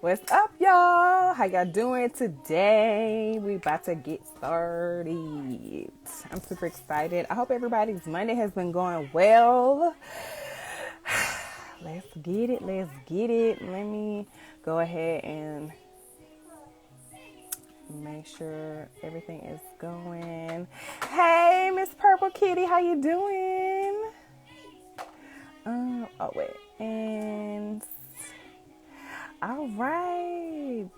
What's up, y'all? How y'all doing today? We about to get started. I'm super excited. I hope everybody's Monday has been going well. Let's get it. Let's get it. Let me go ahead and make sure everything is going. Hey, Miss Purple Kitty, how you doing? Oh wait, and all right.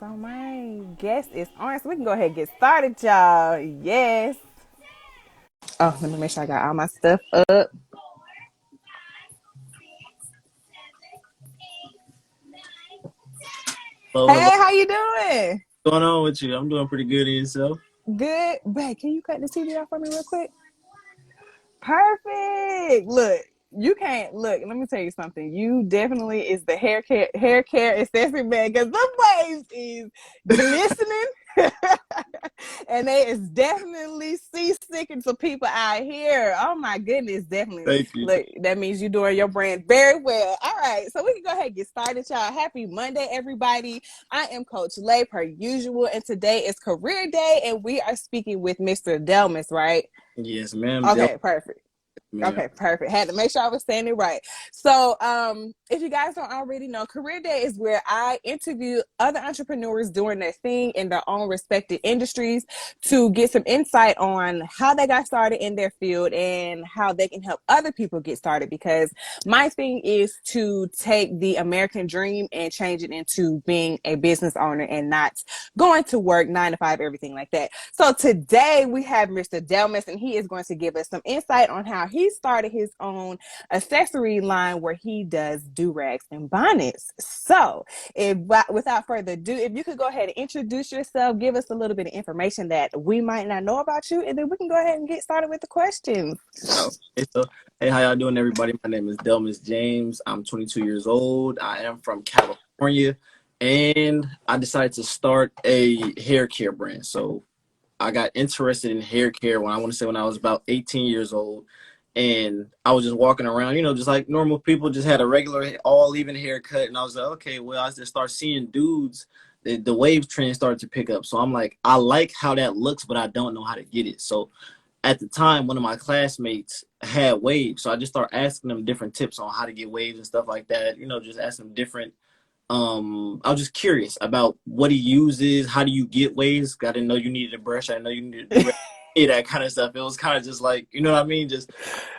So my guest is on, so we can go ahead and get started, y'all. Yes. Oh, let me make sure I got all my stuff up. Hello, Hey, hello. how you doing? What's going on with you? I'm doing pretty good in yourself. Good. Wait, can you cut the TV off for me real quick? Perfect. Look, you can't look. Let me tell you something. You definitely is the hair care accessory man because the waves is glistening, and they is definitely seasick to people out here. Oh my goodness, definitely. Thank you. Look, that means you're doing your brand very well. All right, so we can go ahead and get started, y'all. Happy Monday, everybody. I am CoachLay per usual, and today is Career Day, and we are speaking with Mr. Delmus, right? Yes, ma'am. Okay, perfect. Ma'am. Okay, perfect. Had to make sure I was saying it right. So, if you guys don't already know, Career Day is where I interview other entrepreneurs doing their thing in their own respective industries to get some insight on how they got started in their field and how they can help other people get started. Because my thing is to take the American dream and change it into being a business owner and not going to work 9 to 5, everything like that. So today we have Mr. Delmus, and he is going to give us some insight on how he started his own accessory line where he does durags and bonnets. So, if without further ado, if you could go ahead and introduce yourself, give us a little bit of information that we might not know about you, and then we can go ahead and get started with the questions. Okay, so, hey, how y'all doing, everybody? My name is Delmus James. I'm 22 years old. I am from California, and I decided to start a hair care brand. So I got interested in hair care when I was about 18 years old. And I was just walking around, just like normal people, just had a regular all even haircut. And I was like, okay, well, I just start seeing dudes, the wave trend started to pick up. So I'm like, I like how that looks, but I don't know how to get it. So at the time, one of my classmates had waves. So I just started asking them different tips on how to get waves and stuff like that. Just asking them different I was just curious about what he uses. How do you get waves? I didn't know you needed a brush. I didn't know you needed to do that kind of stuff. It was kind of just like, you know what I mean? Just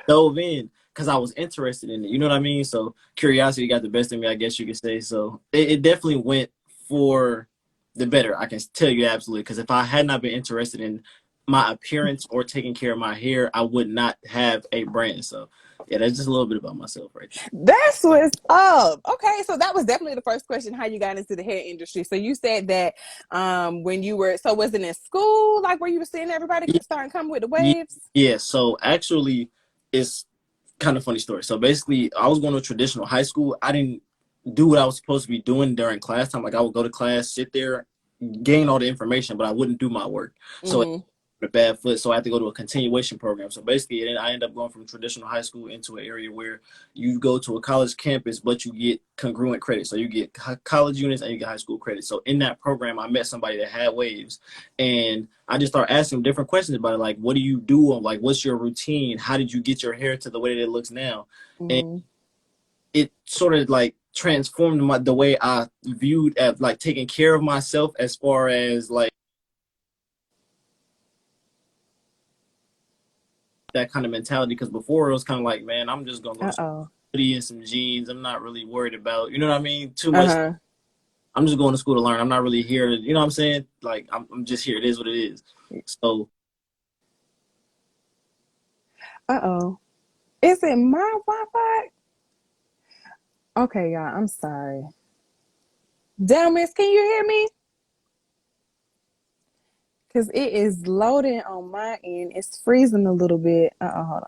dove in because I was interested in it. You know what I mean? So curiosity got the best of me, I guess you could say. So it definitely went for the better. I can tell you absolutely. Because if I had not been interested in my appearance or taking care of my hair, I would not have a brand. So yeah, that's just a little bit about myself right there. That's what's up. Okay, so that was definitely the first question, how you got into the hair industry. So you said that when you were, so was it in school, like where you were seeing everybody starting coming with the Yeah, waves? yeah. So actually, it's kind of funny story. So basically, I was going to a traditional high school. I didn't do what I was supposed to be doing during class time. Like I would go to class, sit there, gain all the information, but I wouldn't do my work. So Mm-hmm. a bad foot, so I had to go to a continuation program. So basically, I ended up going from traditional high school into an area where you go to a college campus, but you get congruent credit. So you get college units and you get high school credit. So in that program, I met somebody that had waves, and I just started asking different questions about it, like, what do you do? Like, what's your routine? How did you get your hair to the way that it looks now? And Mm-hmm. it sort of like transformed the way I viewed at like taking care of myself as far as like that kind of mentality, because before it was kind of like, man, I'm just gonna go to Uh-oh. hoodie and some jeans. I'm not really worried about, you know what I mean, too much. Uh-huh. I'm just going to school to learn. I'm not really here to, you know what I'm saying? Like I'm just here. It is what it is. So Uh-oh. Is it my Wi-Fi? Okay, y'all, I'm sorry. Delmis, can you hear me? Because it is loading on my end. It's freezing a little bit. Uh-oh, hold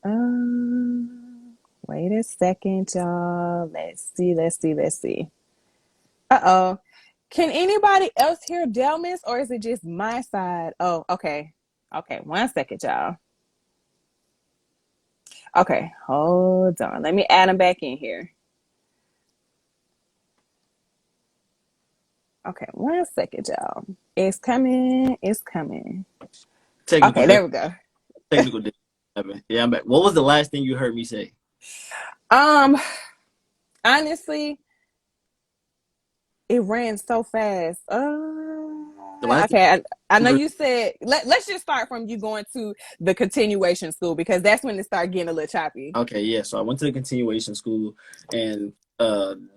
on. Wait a second, y'all. Let's see. Uh-oh. Can anybody else hear Delmis, or is it just my side? Oh, okay. Okay, 1 second, y'all. Okay, hold on. Let me add them back in here. Okay, 1 second, y'all. It's coming. It's coming. Technical Okay, di- there we go. technical difficulty. Yeah, I'm back. What was the last thing you heard me say? Um, honestly, it ran so fast. The last thing Okay. I know you heard. you said let's just start from you going to the continuation school because that's when it started getting a little choppy. Okay, yeah. So I went to the continuation school, and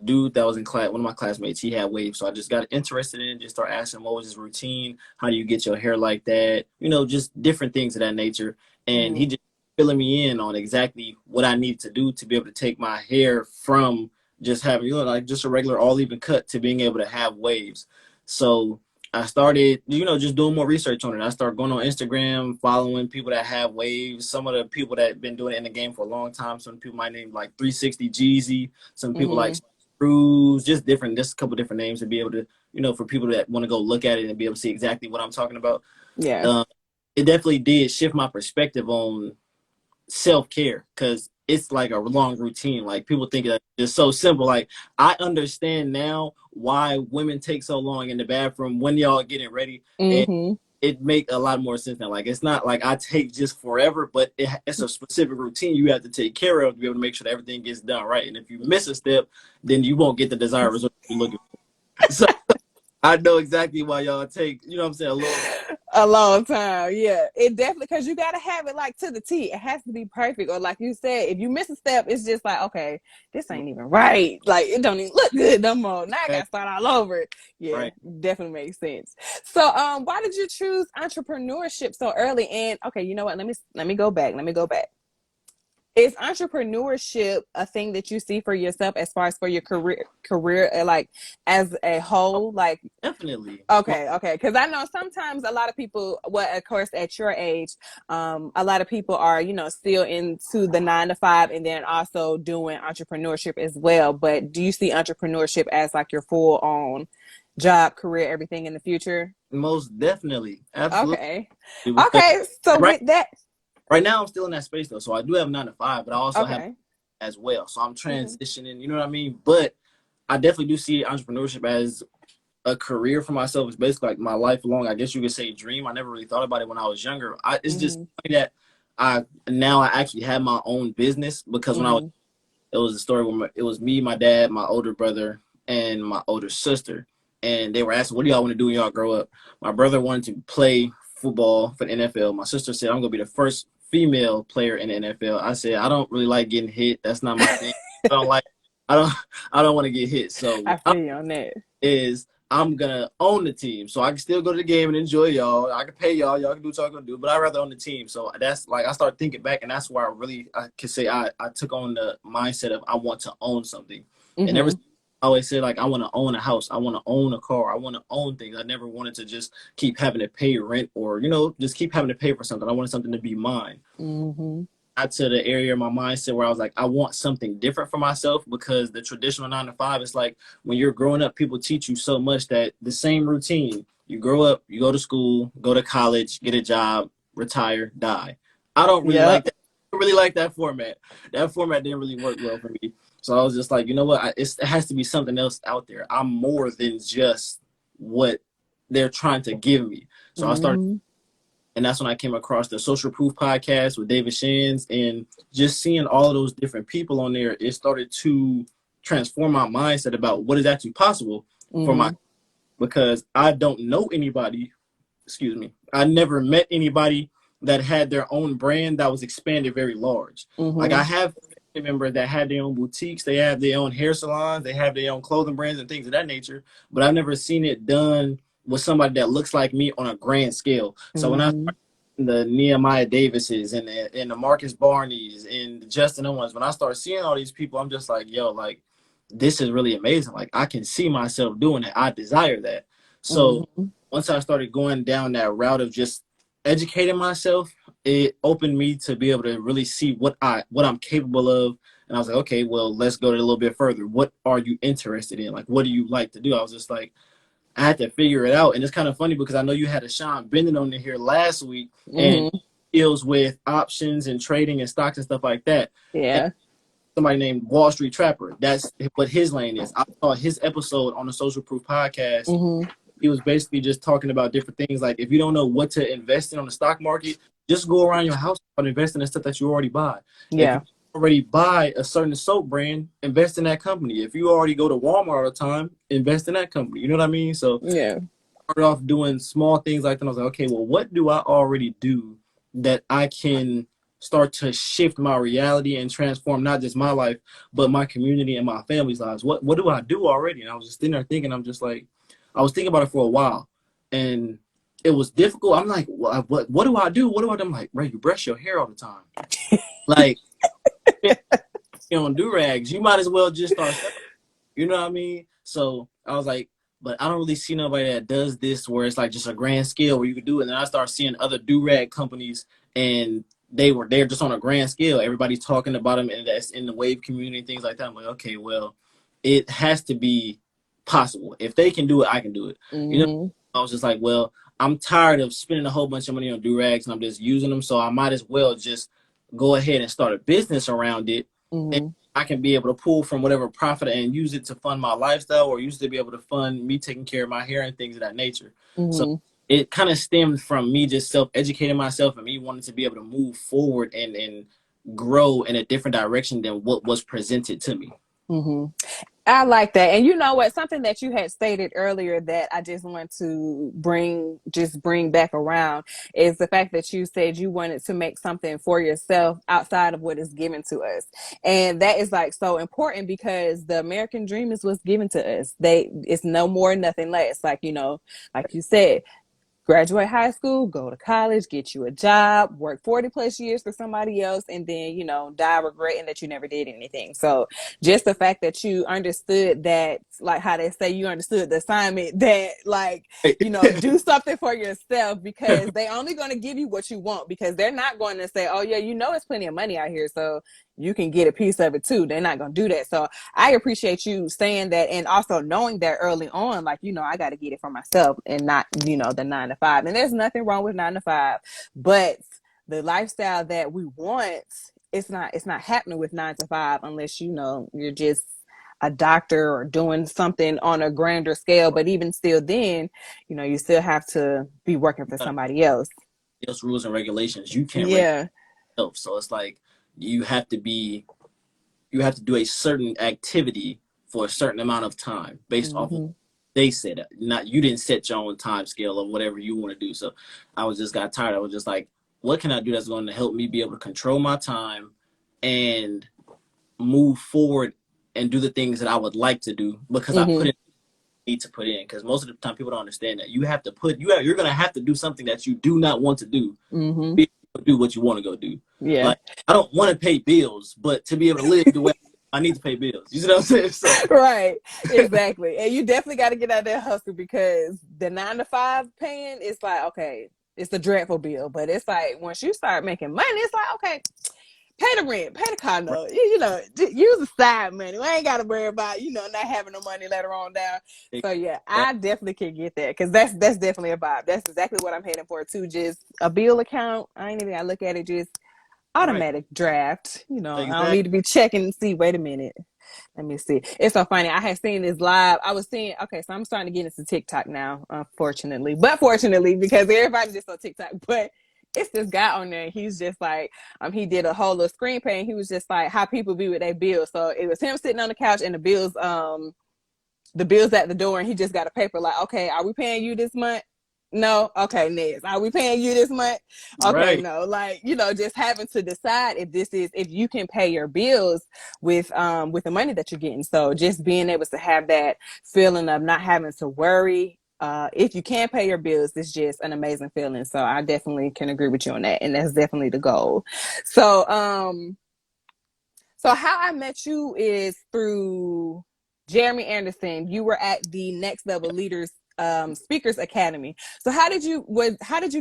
dude that was in class, one of my classmates, he had waves. So I just got interested in it, just start asking him what was his routine, how do you get your hair like that, just different things of that nature. And he Mm, just filling me in on exactly what I need to do to be able to take my hair from just having, like just a regular all even cut to being able to have waves. So I started, just doing more research on it. I started going on Instagram, following people that have waves. Some of the people that have been doing it in the game for a long time. Some people might name like 360 Jeezy. Some people like mm-hmm. Screws. Just a couple different names to be able to, for people that want to go look at it and be able to see exactly what I'm talking about. Yeah. Um, it definitely did shift my perspective on self-care because it's like a long routine. Like people think that it's so simple. Like I understand now why women take so long in the bathroom when y'all getting ready, and Mm-hmm. it make a lot more sense now. Like it's not like I take just forever, but it's a specific routine you have to take care of to be able to make sure that everything gets done right. And if you miss a step, then you won't get the desired result you're looking for. So I know exactly why y'all take, what I'm saying, a little. A long time. Yeah. It definitely because you gotta have it like to the T. It has to be perfect. Or like you said, if you miss a step, it's just like, okay, this ain't even right. Like it don't even look good no more. Now I gotta start all over. Yeah, Right. definitely makes sense. So why did you choose entrepreneurship so early? And okay, you know what? Let me go back. Let me go back. Is entrepreneurship a thing that you see for yourself as far as for your career like as a Oh, whole? Like definitely. okay, okay. Because I know sometimes a lot of people, well, of course, at your age, a lot of people are, still into the 9 to 5 and then also doing entrepreneurship as well. But do you see entrepreneurship as like your full on job, career, everything in the future? Most definitely. Absolutely. Okay. Because Okay. So right with that, right now I'm still in that space though. So I do have 9 to 5, but I also have okay. as well. So I'm Mm-hmm. transitioning, you know what I mean? But I definitely do see entrepreneurship as a career for myself. It's basically like my lifelong, I guess you could say, dream. I never really thought about it when I was younger. It's just Mm-hmm. funny that I actually have my own business because when I was, Mm-hmm. it was a story where it was me, my dad, my older brother, and my older sister. And they were asking, what do y'all want to do when y'all grow up? My brother wanted to play football for the NFL. My sister said, I'm going to be the first female player in the NFL. I said, I don't really like getting hit. That's not my thing. I don't like, I don't, I don't want to get hit. So I what feel you on that. is I'm gonna own the team, so I can still go to the game and enjoy y'all. I can pay y'all. Y'all can do what y'all gonna do, but I'd rather own the team. So that's like I start thinking back, and that's where I can say I took on the mindset of I want to own something, and ever Mm-hmm. since I always said like I want to own a house, I want to own a car, I want to own things. I never wanted to just keep having to pay rent or just keep having to pay for something. I wanted something to be mine. Mm-hmm. Got to the area of my mindset where I was like, I want something different for myself because the traditional 9 to 5 is like when you're growing up, people teach you so much that the same routine. You grow up, you go to school, go to college, get a job, retire, die. I don't really like Yep. that. I really like that format. That format didn't really work well for me. So I was just like, you know what? It has to be something else out there. I'm more than just what they're trying to give me. So I started, Mm-hmm. and that's when I came across the Social Proof podcast with David Shands, and just seeing all of those different people on there, it started to transform my mindset about what is actually possible for my, Mm-hmm. because I don't know anybody, excuse me, I never met anybody that had their own brand that was expanded very large. Like I Mm-hmm. have family members that had their own boutiques, they have their own hair salons, they have their own clothing brands and things of that nature, but I've never seen it done with somebody that looks like me on a grand scale. So when I Mm-hmm. the Nehemiah Davises and the Marcus Barneys and the Justin Owens, when I start seeing all these people, I'm just like, yo, like this is really amazing. Like I can see myself doing it. I desire that. So Mm-hmm. once I started going down that route of just educating myself, it opened me to be able to really see what I'm capable of. And I was like, okay, well, let's go a little bit further. What are you interested in? Like, what do you like to do? I was just like, I had to figure it out. And it's kind of funny because I know you had a Sean Bennett on here last week, and Mm-hmm. deals with options and trading and stocks and stuff like that. And Yeah. somebody named Wall Street Trapper, that's what his lane is. I saw his episode on the Social Proof podcast. Mm-hmm. He was basically just talking about different things. Like, if you don't know what to invest in on the stock market, just go around your house and invest in the stuff that you already buy. If you Yeah. already buy a certain soap brand, invest in that company. If you already go to Walmart all the time, invest in that company. You know what I mean? So Yeah. I started off doing small things like that. I was like, okay, well, what do I already do that I can start to shift my reality and transform not just my life, but my community and my family's lives? What do I do already? And I was just sitting there thinking, I'm just like, I was thinking about it for a while, and it was difficult. I'm like, what do I do? What do I do? I'm like, Ray, you brush your hair all the time. Like, you on durags, you might as well just start selling. You know what I mean? So I was like, but I don't really see nobody that does this where it's like just a grand scale where you could do it. And then I start seeing other durag companies, and they're just on a grand scale. Everybody's talking about them, and that's in the wave community and things like that. I'm like, okay, well, it has to be possible. If they can do it, I can do it. You know, Mm-hmm. I was just like, well, I'm tired of spending a whole bunch of money on durags, and I'm just using them. So I might as well just go ahead and start a business around it. And Mm-hmm. I can be able to pull from whatever profit and use it to fund my lifestyle, or use it to be able to fund me taking care of my hair and things of that nature. So Mm-hmm. it kind of stemmed from me just self-educating myself and me wanting to be able to move forward and grow in a different direction than what was presented to me. Mm-hmm. I like that. And you know what? Something that you had stated earlier that I just want to bring back around is the fact that you said you wanted to make something for yourself outside of what is given to us. And that is like so important because the American dream is what's given to us. It's no more, nothing less. Like, you know, like you said, graduate high school, go to college, get you a job, work 40 plus years for somebody else, and then, you know, die regretting that you never did anything. So just the fact that you understood that, like how they say, you understood the assignment that, like, you know, do something for yourself because they only going to give you what you want, because they're not going to say, oh yeah, you know, it's plenty of money out here, so you can get a piece of it too. They're not going to do that. So I appreciate you saying that, and also knowing that early on, like, you know, I got to get it for myself and not, you know, the 9 to 5. And there's nothing wrong with 9 to 5, but the lifestyle that we want, it's not happening with 9 to 5 unless, you know, you're just a doctor or doing something on a grander scale. But even still, then, you know, you still have to be working for somebody else. Those rules and regulations, you can't regulate Yeah. yourself. So it's like you have to be you have to do a certain activity for a certain amount of time based off of Mm-hmm. they said it. Not, you didn't set your own time scale of whatever you want to do. So I was just got tired. I was just like, what can I do that's going to help me be able to control my time and move forward and do the things that I would like to do because I put Mm-hmm. in need to put in. Because most of the time people don't understand that you have to you're going to have to do something that you do not want to do Mm-hmm. be able to do what you want to go do. Yeah. Like, I don't want to pay bills, but to be able to live the way I need to pay bills. You see what I'm saying? So Right, exactly. And you definitely got to get out there hustle, because the 9 to 5 paying, it's like, okay, it's a dreadful bill, but it's like once you start making money, it's like, okay, pay the rent, pay the car note, you know, use the side money. We ain't got to worry about, you know, not having no money later on down. So yeah, that, I definitely can get that, because that's definitely a vibe. That's exactly what I'm heading for too. Just a bill account. I ain't even gotta look at it. Just right. automatic draft. You know, I don't Exactly. need to be checking and see. Wait a minute. Let me see. It's so funny. I had seen this live. I was seeing, okay, so I'm starting to get into TikTok now, unfortunately. But fortunately, because everybody's just on TikTok. But it's this guy on there. He's just like, he did a whole little screen pay, and he was just like how people be with their bills. So it was him sitting on the couch, and the bills at the door, and he just got a paper like, okay, are we paying you this month? No. Okay, next. Are we paying you this month? Okay, Right. no. Like, you know, just having to decide if you can pay your bills with the money that you're getting. So just being able to have that feeling of not having to worry, if you can pay your bills, it's just an amazing feeling. So I definitely can agree with you on that, and that's definitely the goal. So how I met you is through Jeremy Anderson. You were at the Next Level Leaders Speakers Academy. So how did you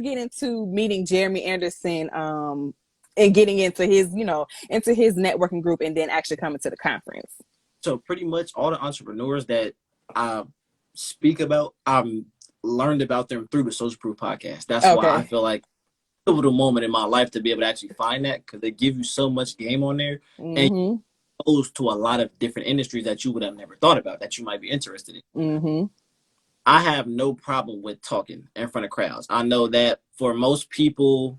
get into meeting Jeremy Anderson, and getting into his networking group, and then actually coming to the conference? So pretty much all the entrepreneurs that I speak about, I learned about them through the Social Proof podcast. That's why I Okay. feel like pivotal moment in my life to be able to actually find that, because they give you so much game on there and Mm-hmm. exposed to a lot of different industries that you would have never thought about that you might be interested in. Mm-hmm. I have no problem with talking in front of crowds. I know that for most people,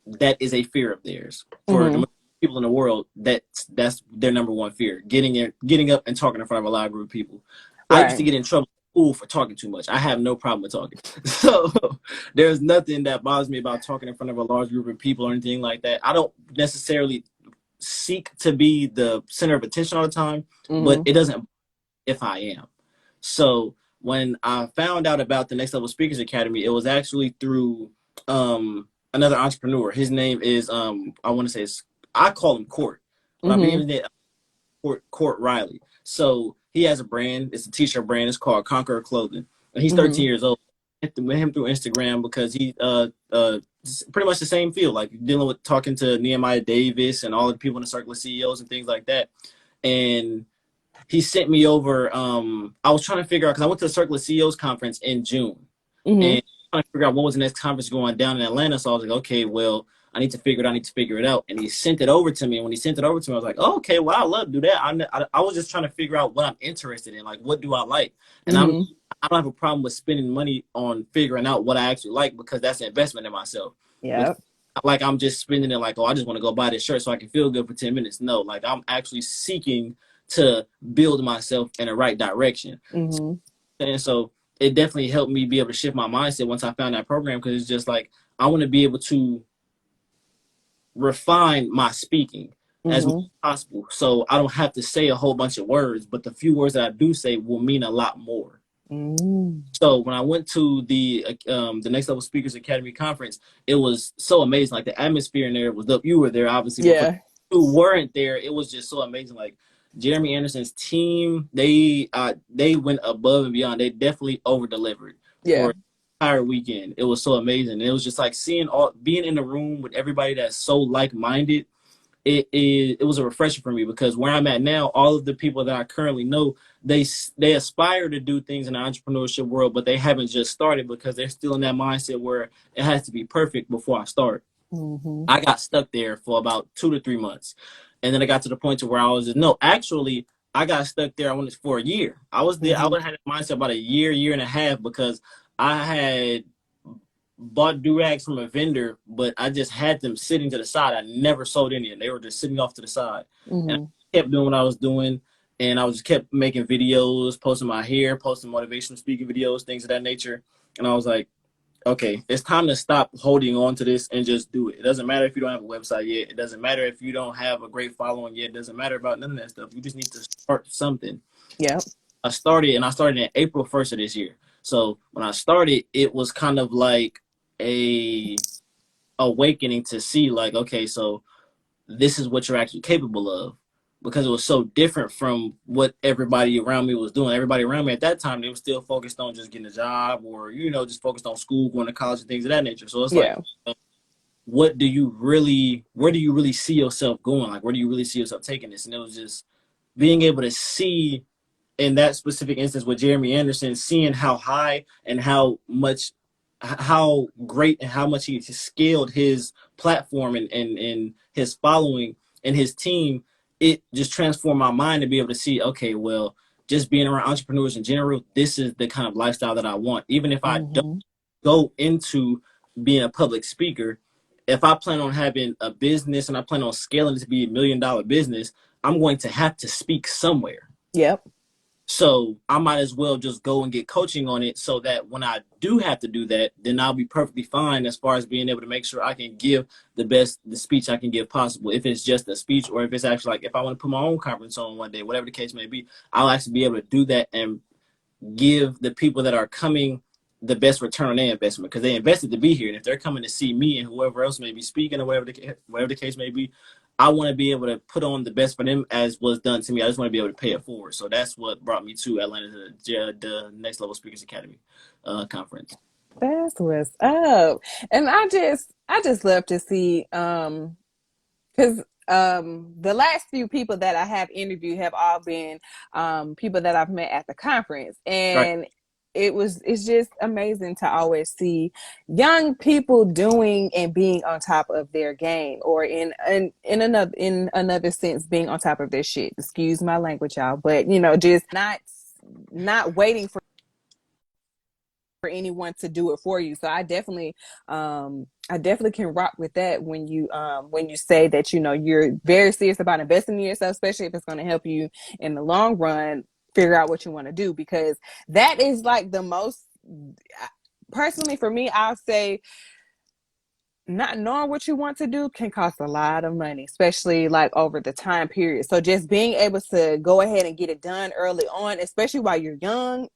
that is a fear of theirs. For the Mm-hmm. most people in the world, that's their number one fear: getting up and talking in front of a large group of people. I used to Right. get in trouble at school for talking too much. I have no problem with talking. So there's nothing that bothers me about talking in front of a large group of people or anything like that. I don't necessarily seek to be the center of attention all the time, but Mm-hmm. it doesn't if I am. So when I found out about the Next Level Speakers Academy, it was actually through another entrepreneur. His name is I want to say I call him Court, but I believe Mm-hmm. his name Court Riley. So he has a brand. It's a t-shirt brand. It's called Conqueror Clothing, and he's Mm-hmm. 13 years old. I met him through Instagram because he pretty much the same field, like dealing with talking to Nehemiah Davis and all the people in the circle of CEOs and things like that. And he sent me over. I was trying to figure out because I went to the Circle of CEOs conference in June, Mm-hmm. and trying to figure out what was the next conference going down in Atlanta. So I was like, okay, well, I need to figure it out. I need to figure it out. And he sent it over to me. And when he sent it over to me, I was like, oh, okay, well, I love to do that. I was just trying to figure out what I'm interested in, like what do I like, and Mm-hmm. I don't have a problem with spending money on figuring out what I actually like because that's an investment in myself. Because Yep. like I'm just spending it like, oh, I just want to go buy this shirt so I can feel good for 10 minutes. No, like I'm actually seeking to build myself in the right direction. Mm-hmm. And so it definitely helped me be able to shift my mindset once I found that program, because it's just like I want to be able to refine my speaking as much Mm-hmm. as possible. So I don't have to say a whole bunch of words, but the few words that I do say will mean a lot more. Mm-hmm. So when I went to the Next Level Speakers Academy conference, it was so amazing. Like the atmosphere in there was up. You were there obviously, but for Yeah. who weren't there, it was just so amazing. Like Jeremy Anderson's team, they went above and beyond. They definitely over delivered Yeah. for the entire weekend. It was so amazing. And it was just like seeing all being in the room with everybody that's so like minded. It was a refresher for me, because where I'm at now, all of the people that I currently know, they aspire to do things in the entrepreneurship world, but they haven't just started because they're still in that mindset where it has to be perfect before I start. Mm-hmm. I got stuck there for about 2 to 3 months, and then I got to the point to where I was no, actually, I got stuck there. I went for a year. I was there. I Mm-hmm. would have had a mindset about a year and a half, because I had bought durags from a vendor, but I just had them sitting to the side. I never sold any of them. They were just sitting off to the side. And Mm-hmm. I kept doing what I was doing. And I was just kept making videos, posting my hair, posting motivational speaking videos, things of that nature. And I was like, okay, it's time to stop holding on to this and just do it. It doesn't matter if you don't have a website yet. It doesn't matter if you don't have a great following yet. It doesn't matter about none of that stuff. You just need to start something. Yep. I started in April 1st of this year. So when I started, it was kind of like a awakening to see like, okay, so this is what you're actually capable of, because it was so different from what everybody around me was doing. Everybody around me at that time, they were still focused on just getting a job, or just focused on school, going to college and things of that nature. So it's like, Yeah. where do you really see yourself going? Like, where do you really see yourself taking this? And it was just being able to see in that specific instance with Jeremy Anderson, seeing how high and how great and how much he scaled his platform and his following and his team, it just transformed my mind to be able to see, okay, well, just being around entrepreneurs in general, this is the kind of lifestyle that I want. Even if I don't Mm-hmm. go into being a public speaker, if I plan on having a business and I plan on scaling it to be $1 million business, I'm going to have to speak somewhere. Yep. So I might as well just go and get coaching on it, so that when I do have to do that, then I'll be perfectly fine as far as being able to make sure I can give the speech I can give possible. If it's just a speech, or if it's actually like if I want to put my own conference on one day, whatever the case may be, I'll actually be able to do that and give the people that are coming the best return on their investment, because they invested to be here. And if they're coming to see me and whoever else may be speaking, or whatever the case may be, I want to be able to put on the best for them as was done to me. I just want to be able to pay it forward. So that's what brought me to Atlanta, to the Next Level Speakers Academy conference. That's what's up. And I just love to see because the last few people that I have interviewed have all been people that I've met at the conference. Right. And it's just amazing to always see young people doing and being on top of their game, or in another sense being on top of their shit. Excuse my language, y'all, but just not waiting for anyone to do it for you. So I definitely can rock with that when you say that you're very serious about investing in yourself, especially if it's going to help you in the long run figure out what you want to do, because that is like the most, personally for me, I'll say not knowing what you want to do can cost a lot of money, especially like over the time period. So just being able to go ahead and get it done early on, especially while you're young,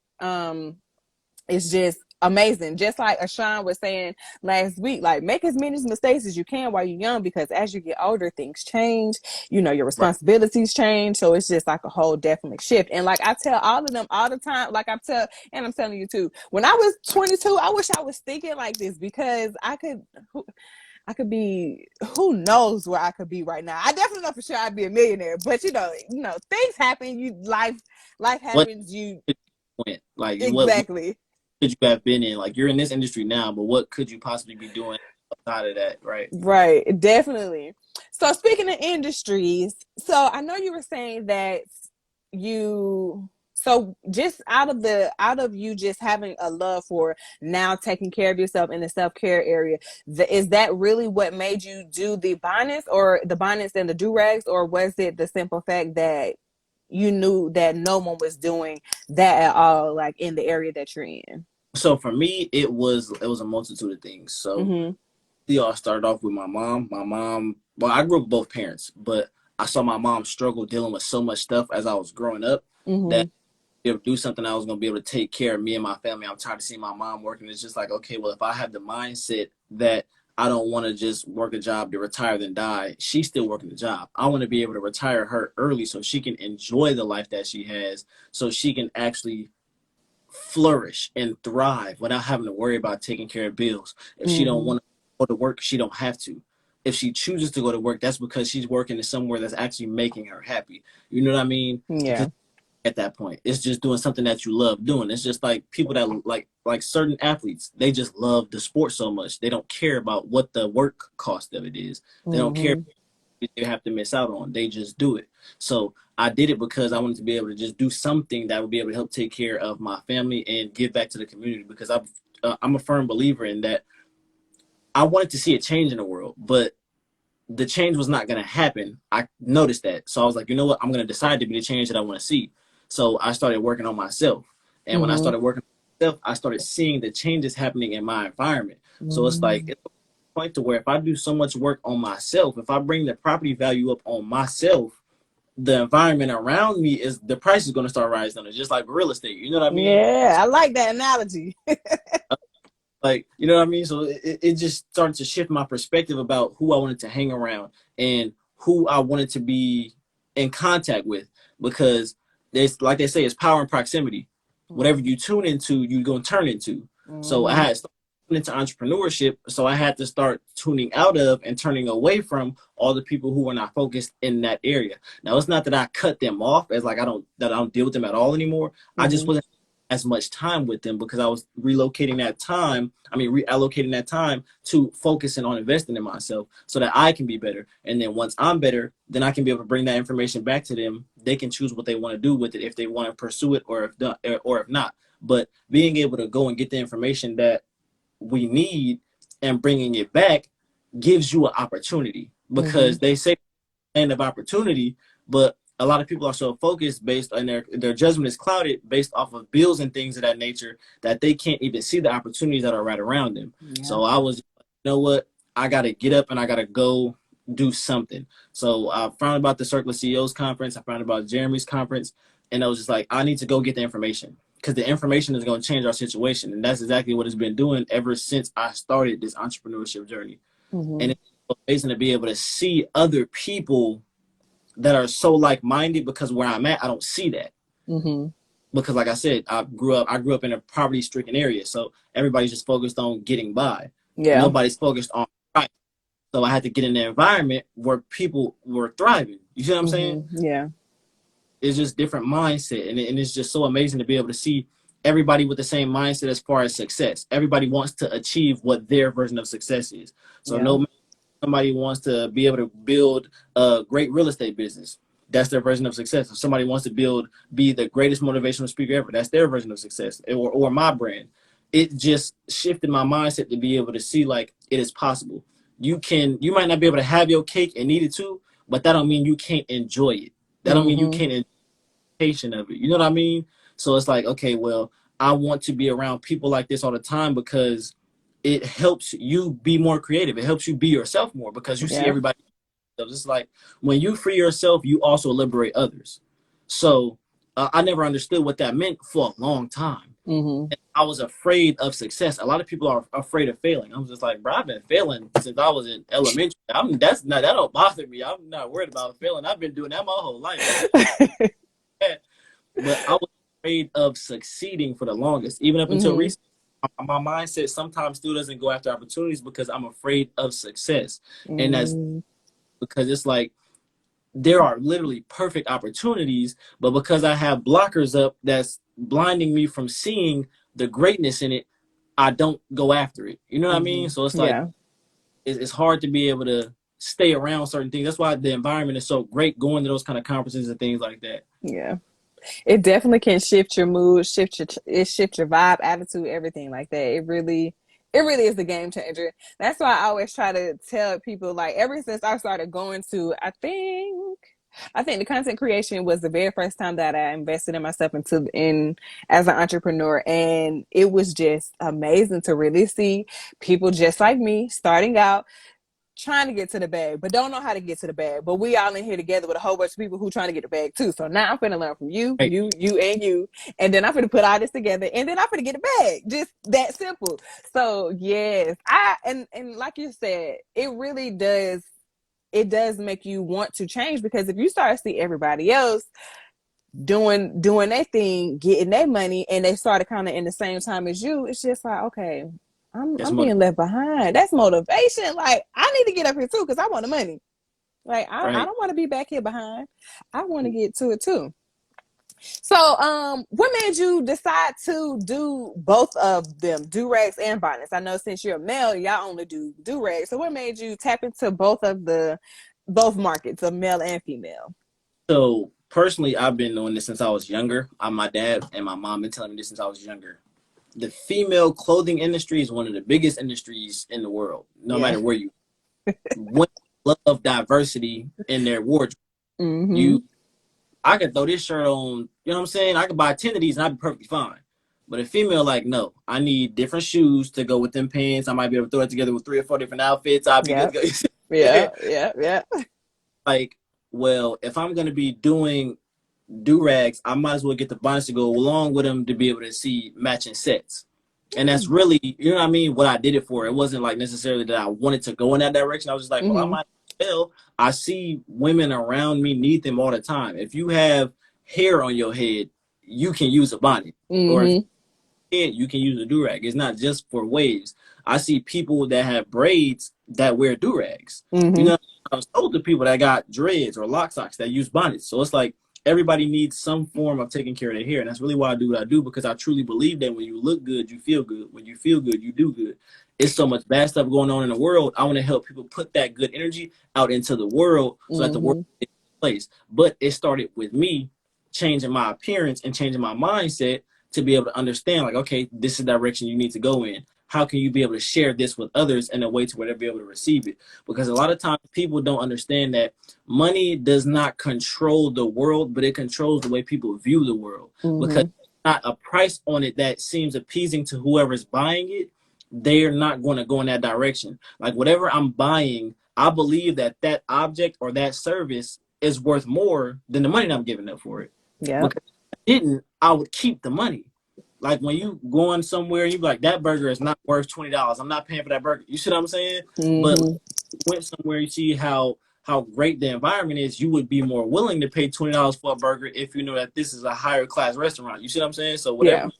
it's just amazing. Just like Ashawn was saying last week, like make as many mistakes as you can while you're young, because as you get older, things change, your Right. responsibilities change. So it's just like a whole definite shift. And like I tell all of them all the time, like and I'm telling you too, when I was 22, I wish I was thinking like this, because I could be, who knows where I could be right now. I definitely know for sure I'd be a millionaire, but things happen. Life What happens. You went like what exactly. could you have been in? Like you're in this industry now, but what could you possibly be doing outside of that, right? Right, definitely. So speaking of industries, so I know you were saying that so just out of you just having a love for now taking care of yourself in the self-care area, is that really what made you do the bonnets and the durags, or was it the simple fact that you knew that no one was doing that at all, like in the area that you're in? So for me, it was a multitude of things. So Mm-hmm. we all started off with my mom. My mom, well, I grew up with both parents, but I saw my mom struggle dealing with so much stuff as I was growing up that Mm-hmm. be able to do something I was going to be able to take care of me and my family. I'm tired of seeing my mom working. It's just like, okay, well, if I have the mindset that I don't want to just work a job to retire then die, she's still working the job. I want to be able to retire her early so she can enjoy the life that she has, so she can actually flourish and thrive without having to worry about taking care of bills. If she don't Mm-hmm. want to go to work, she don't have to. If she chooses to go to work, that's because she's working in somewhere that's actually making her happy. You know what I mean? Because Yeah. at that point, it's just doing something that you love doing. It's just like people that like certain athletes, they just love the sport so much. They don't care about what the work cost of it is. They don't care Mm-hmm. they have to miss out on. They just do it. So I did it because I wanted to be able to just do something that would be able to help take care of my family and give back to the community, because I'm a firm believer in that. I wanted to see a change in the world, but the change was not going to happen. I noticed that. So I was like, you know what? I'm going to decide to be the change that I want to see. So I started working on myself. And when I Mm-hmm. started working on myself, I started seeing the changes happening in my environment. So it's like, Mm-hmm. it's a point to where if I do so much work on myself, if I bring the property value up on myself, the environment around me is the price is going to start rising on it, just like real estate. You know what I mean? Yeah, I like that analogy. Like, you know what I mean? So it just started to shift my perspective about who I wanted to hang around and who I wanted to be in contact with, because there's, like they say, it's power in proximity. Whatever you tune into, you're going to turn into. So I Mm-hmm. had started into entrepreneurship. So I had to start tuning out of and turning away from all the people who were not focused in that area. Now, it's not that I cut them off as like I don't deal with them at all anymore. I just Mm-hmm. wasn't as much time with them because I was reallocating that time to focusing on investing in myself so that I can be better. And then once I'm better, then I can be able to bring that information back to them. They can choose what they want to do with it, if they want to pursue it or if not. But being able to go and get the information that we need and bringing it back gives you an opportunity, Mm-hmm. because they say land of opportunity, but a lot of people are so focused based on their judgment is clouded based off of bills and things of that nature that they can't even see the opportunities that are right around them. Yeah. So I was, you know what, I got to get up and I got to go do something. So I found about the Circle of CEOs conference. I found about Jeremy's conference, and I was just like, I need to go get the information, because the information is going to change our situation. And that's exactly what it's been doing ever since I started this entrepreneurship journey. Mm-hmm. And it's amazing to be able to see other people that are so like-minded, because where I'm at, I don't see that. Mm-hmm. Because like I said, I grew up in a poverty-stricken area, so everybody's just focused on getting by. Yeah. Nobody's focused on right. So I had to get in an environment where people were thriving. You see what I'm saying? Mm-hmm. Yeah. It's just different mindset, and it's just so amazing to be able to see everybody with the same mindset as far as success. Everybody wants to achieve what their version of success is. So Yeah. no matter somebody wants to be able to build a great real estate business, that's their version of success. If somebody wants to be the greatest motivational speaker ever, that's their version of success. Or my brand. It just shifted my mindset to be able to see like it is possible. You might not be able to have your cake and eat it too, but that don't mean you can't enjoy it. That don't mean you can't enjoy the patient of it. You know what I mean? So it's like, okay, well, I want to be around people like this all the time because it helps you be more creative. It helps you be yourself more because you see Yeah. everybody. It's like when you free yourself, you also liberate others. So I never understood what that meant for a long time. Mm-hmm. And I was afraid of success. A lot of people are afraid of failing. I was just like, bro, I've been failing since I was in elementary. That don't bother me. I'm not worried about failing. I've been doing that my whole life. But I was afraid of succeeding for the longest, even up until recently. My mindset sometimes still doesn't go after opportunities because I'm afraid of success. And that's because it's like there are literally perfect opportunities, but because I have blockers up that's blinding me from seeing the greatness in it, I don't go after it. You know what I mean? So it's like Yeah. it's hard to be able to stay around certain things. That's why the environment is so great going to those kind of conferences and things like that. Yeah. It definitely can shift your mood, shift your vibe, attitude, everything like that. It really is the game changer. That's why I always try to tell people, like, ever since I started going to, I think the content creation was the very first time that I invested in myself as an entrepreneur. And it was just amazing to really see people just like me starting out, trying to get to the bag, but don't know how to get to the bag. But we all in here together with a whole bunch of people who trying to get the bag too. So now I'm finna learn from you, Right. you, and then I'm finna put all this together, and then I'm finna get the bag. Just that simple. So yes, and like you said, it really does. It does make you want to change, because if you start to see everybody else doing their thing, getting their money, and they started kind of in the same time as you, it's just like, okay, That's I'm being left behind. That's motivation. Like, I need to get up here too because I want the money. Like, I right. don't want to be back here behind. I want to get to it too. So, what made you decide to do both of them, durags and bonnets? I know since you're a male, y'all only do durags. So, what made you tap into both markets of male and female? So personally, I've been doing this since I was younger. My dad and my mom been telling me this since I was younger. The female clothing industry is one of the biggest industries in the world, no Yeah. matter where you women love diversity in their wardrobe. Mm-hmm. I could throw this shirt on, you know what I'm saying? I could buy 10 of these and I'd be perfectly fine. But a female, like, no, I need different shoes to go with them pants. I might be able to throw it together with 3 or 4 different outfits. I'd be good Yep. to go. Yeah. Yeah. Yeah. Like, well, if I'm going to be doing do-rags, I might as well get the bonnets to go along with them to be able to see matching sets. And that's really, you know what I mean, what I did it for. It wasn't like necessarily that I wanted to go in that direction. I was just like, well, I Mm-hmm. might as well. I see women around me need them all the time. If you have hair on your head, you can use a bonnet. Or if Mm-hmm. you can use a durag. It's not just for waves. I see people that have braids that wear durags. You Mm-hmm. know, I was told to people that got dreads or lock socks that use bonnets. So it's like everybody needs some form of taking care of their hair. And that's really why I do what I do, because I truly believe that when you look good, you feel good. When you feel good, you do good. It's so much bad stuff going on in the world. I want to help people put that good energy out into the world so that the world Mm-hmm. is in place. But it started with me changing my appearance and changing my mindset to be able to understand, like, okay, this is the direction you need to go in. How can you be able to share this with others in a way to where they'll be able to receive it? Because a lot of times people don't understand that money does not control the world, but it controls the way people view the world. Because Mm-hmm. not a price on it that seems appeasing to whoever's buying it, they're not going to go in that direction. Like, whatever I'm buying, I believe that that object or that service is worth more than the money that I'm giving up for it. Yep. Because if I didn't, I would keep the money. Like, when you going somewhere, you be like, that burger is not worth $20. I'm not paying for that burger. You see what I'm saying? But Mm-hmm. you went somewhere, you see how great the environment is, you would be more willing to pay $20 for a burger if you know that this is a higher class restaurant. You see what I'm saying? So Yeah. whatever.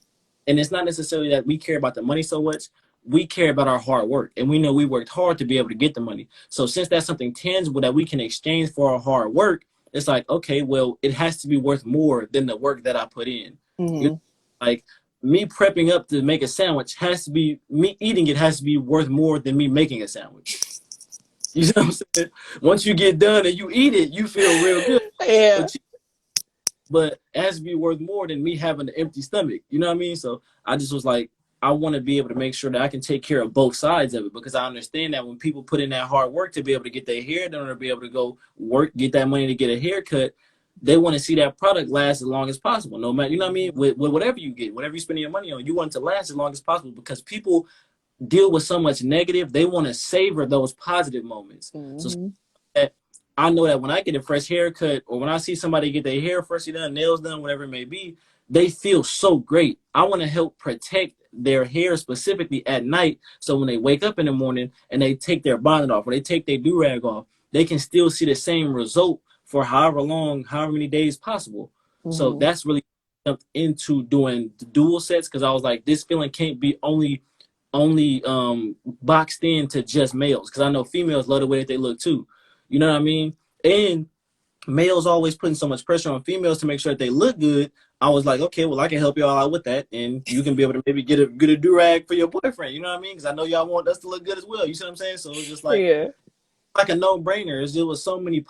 And it's not necessarily that we care about the money so much. We care about our hard work, and we know we worked hard to be able to get the money. So since that's something tangible that we can exchange for our hard work, it's like, okay, well, it has to be worth more than the work that I put in. You Mm-hmm. know, like, me prepping up to make a sandwich has to be, me eating it has to be worth more than me making a sandwich. You know what I'm saying? Once you get done and you eat it, you feel real good. Yeah. But it has to be worth more than me having an empty stomach. You know what I mean? So I just was like, I want to be able to make sure that I can take care of both sides of it, because I understand that when people put in that hard work to be able to get their hair done or be able to go work, get that money to get a haircut, they want to see that product last as long as possible. No matter, you know what I mean? With whatever you get, whatever you're spending your money on, you want it to last as long as possible, because people deal with so much negative. They want to savor those positive moments. So that I know that when I get a fresh haircut, or when I see somebody get their hair freshly done, nails done, whatever it may be, they feel so great. I want to help protect their hair specifically at night, so when they wake up in the morning and they take their bonnet off or they take their durag off, they can still see the same result for however long, however many days possible. So that's really jumped into doing the dual sets, because I was like, this feeling can't be only boxed in to just males, because I know females love the way that they look too. You know what I mean? And males always putting so much pressure on females to make sure that they look good. I was like, okay, well, I can help y'all out with that, and you can be able to maybe get a durag for your boyfriend. You know what I mean? Because I know y'all want us to look good as well. You see what I'm saying? So it's just like a no-brainer. There was so many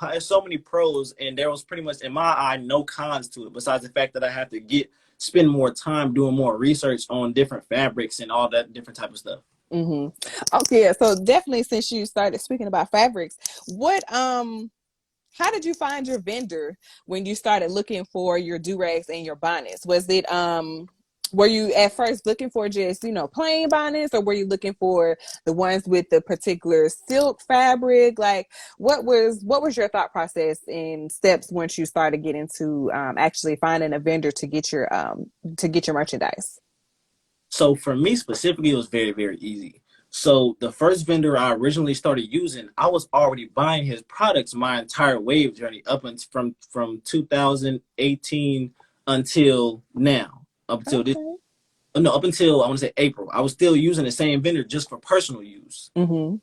pros, and there was pretty much, in my eye, no cons to it, besides the fact that I have to spend more time doing more research on different fabrics and all that different type of stuff. Okay, so definitely, since you started speaking about fabrics, what how did you find your vendor when you started looking for your durags and your bonnets? Was it were you at first looking for just, plain bonnets, or were you looking for the ones with the particular silk fabric? Like, what was your thought process and steps once you started getting to actually finding a vendor to get your merchandise? So for me specifically, it was very, very easy. So the first vendor I originally started using, I was already buying his products my entire wave journey up until from 2018 until now, up until this. No, up until I want to say April, I was still using the same vendor just for personal use. And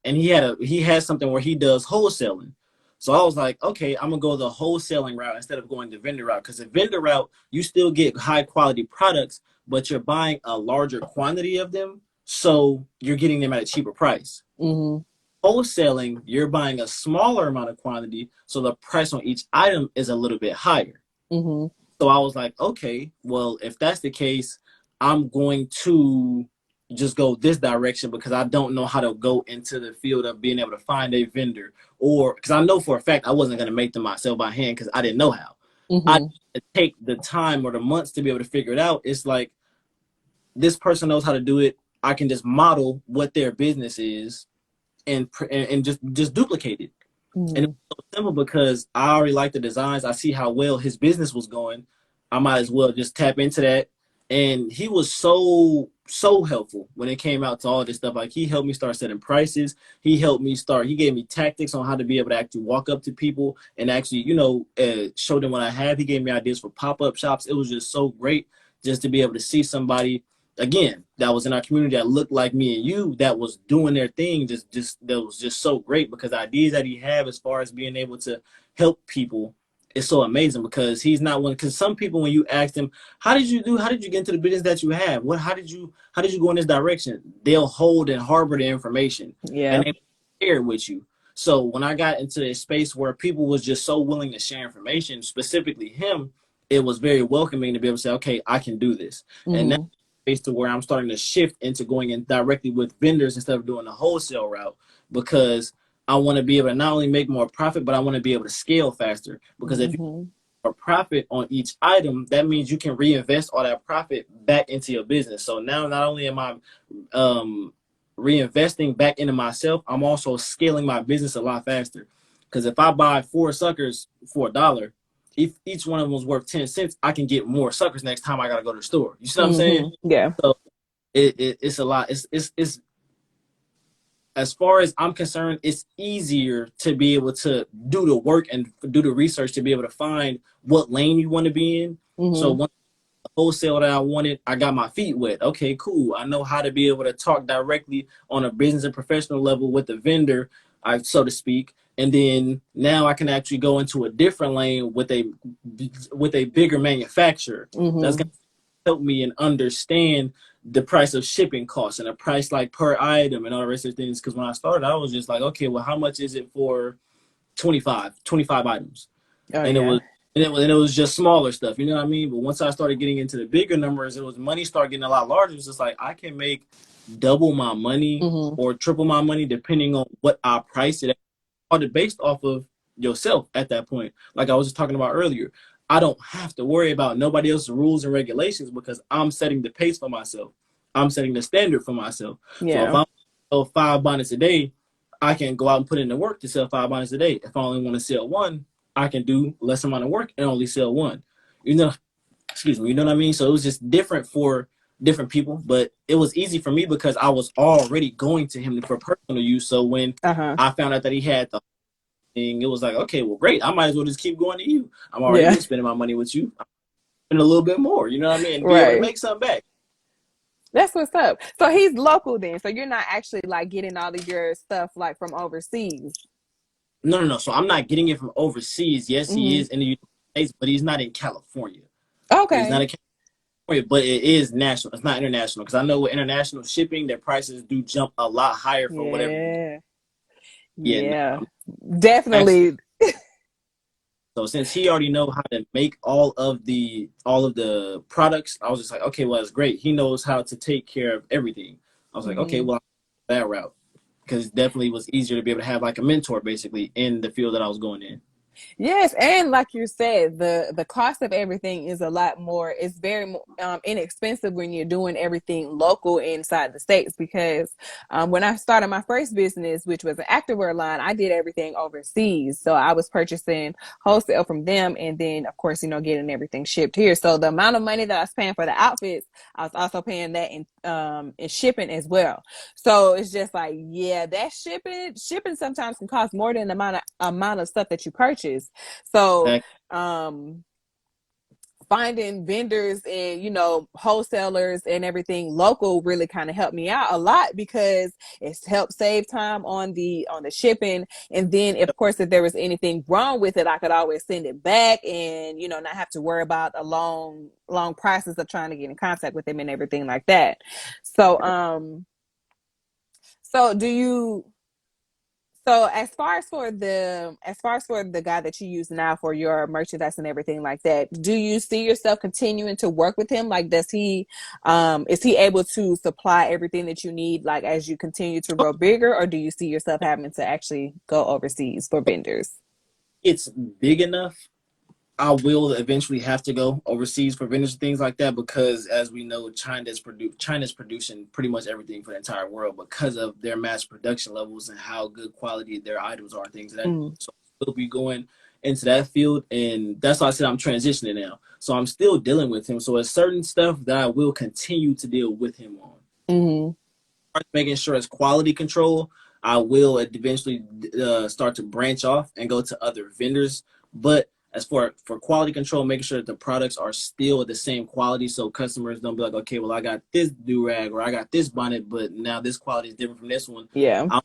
he has something where he does wholesaling. So I was like, okay, I'm gonna go the wholesaling route instead of going the vendor route, because the vendor route, you still get high quality products, but you're buying a larger quantity of them, so you're getting them at a cheaper price. Wholesaling, you're buying a smaller amount of quantity, so the price on each item is a little bit higher. So I was like, okay, well, if that's the case, I'm going to just go this direction, because I don't know how to go into the field of being able to find a vendor, or because I know for a fact I wasn't going to make them myself by hand, because I didn't know how. I didn't take the time or the months to be able to figure it out. It's like, this person knows how to do it. I can just model what their business is and just duplicate it. And it's so simple, because I already like the designs. I see how well his business was going. I might as well just tap into that. And he was so helpful when it came out to all this stuff. Like, he helped me start setting prices. He gave me tactics on how to be able to actually walk up to people and actually, show them what I have. He gave me ideas for pop-up shops. It was just so great just to be able to see somebody, again, that was in our community that looked like me and you, that was doing their thing. That was just so great, because the ideas that he had as far as being able to help people is so amazing. Because he's not one, because some people, when you ask them, how did you get into the business that you have? How did you go in this direction? They'll hold and harbor the information. And they share it with you. So when I got into a space where people was just so willing to share information, specifically him, it was very welcoming to be able to say, okay, I can do this. And that's space to where I'm starting to shift into going in directly with vendors instead of doing the wholesale route, because I want to be able to not only make more profit, but I want to be able to scale faster. Because if you have a profit on each item, that means you can reinvest all that profit back into your business. So now not only am I reinvesting back into myself, I'm also scaling my business a lot faster. Because if I buy 4 suckers for $1, if each one of them was worth 10 cents, I can get more suckers next time I got to go to the store. You see what I'm saying? Yeah. So it's a lot. It's as far as I'm concerned, it's easier to be able to do the work and do the research to be able to find what lane you want to be in. So once the wholesale that I wanted, I got my feet wet. Okay, cool. I know how to be able to talk directly on a business and professional level with the vendor, so to speak. And then now I can actually go into a different lane with a bigger manufacturer. That's going to helped me and understand the price of shipping costs and the price like per item and all the rest of things. Because when I started, I was just like, okay, well, how much is it for 25 items? Oh And it yeah. was and it was just smaller stuff, you know what I mean? But once I started getting into the bigger numbers, it was money started getting a lot larger. It was just like I can make double my money Mm-hmm. or triple my money depending on what I price it all based off of yourself at that point. Like I was just talking about earlier, I don't have to worry about nobody else's rules and regulations because I'm setting the pace for myself. I'm setting the standard for myself. So if Yeah. I sell 5 bonnets a day, I can go out and put in the work to sell 5 bonnets a day. If I only want to sell one, I can do less amount of work and only sell one. You know, excuse me, you know what I mean? So it was just different for different people, but it was easy for me because I was already going to him for personal use. So when Uh-huh. I found out that he had the thing, it was like, okay, well, great. I might as well just keep going to you. I'm already Yeah. been spending my money with you. I'm spending a little bit more, you know what I mean? And be able to Right. make something back. That's what's up. So he's local then. So you're not actually like getting all of your stuff like from overseas. No, no, no. So I'm not getting it from overseas. Yes, he Mm-hmm. is in the United States, but he's not in California. He's not Okay. in California, but it is national. It's not international because I know with international shipping, their prices do jump a lot higher for whatever you get. Yeah. Yeah, no, Yeah. I'm actually. Definitely. So since he already know how to make all of the products, I was just like, okay, well, that's great. He knows how to take care of everything. I was like, okay, Mm-hmm. well, that route because it definitely was easier to be able to have like a mentor basically in the field that I was going in. Yes, and like you said, the cost of everything is a lot more. It's very inexpensive when you're doing everything local inside the states. Because when I started my first business, which was an activewear line, I did everything overseas. So I was purchasing wholesale from them, and then of course, getting everything shipped here. So the amount of money that I was paying for the outfits, I was also paying that in shipping as well. So it's just like, yeah, that shipping sometimes can cost more than the amount of stuff that you purchase. So That um finding vendors and wholesalers and everything local really kind of helped me out a lot, because it's helped save time on the shipping. And then of course, if there was anything wrong with it, I could always send it back, and not have to worry about a long process of trying to get in contact with them and everything like that. So um so do you so as far as for the guy that you use now for your merchandise and everything like that, do you see yourself continuing to work with him? Like, does he is he able to supply everything that you need, like, as you continue to grow bigger, or do you see yourself having to actually go overseas for vendors? it's big enough. I will eventually have to go overseas for vendors and things like that because, as we know, China's producing pretty much everything for the entire world because of their mass production levels and how good quality their items are, things of that. Mm, So we'll be going into that field, and that's why I said I'm transitioning now. So I'm still dealing with him. So there's certain stuff that I will continue to deal with him on, mm-hmm. making sure it's quality control. I will eventually start to branch off and go to other vendors. But as for quality control, making sure that the products are still the same quality, so customers don't be like, okay, well, I got this durag or I got this bonnet, but now this quality is different from this one. Yeah. I'll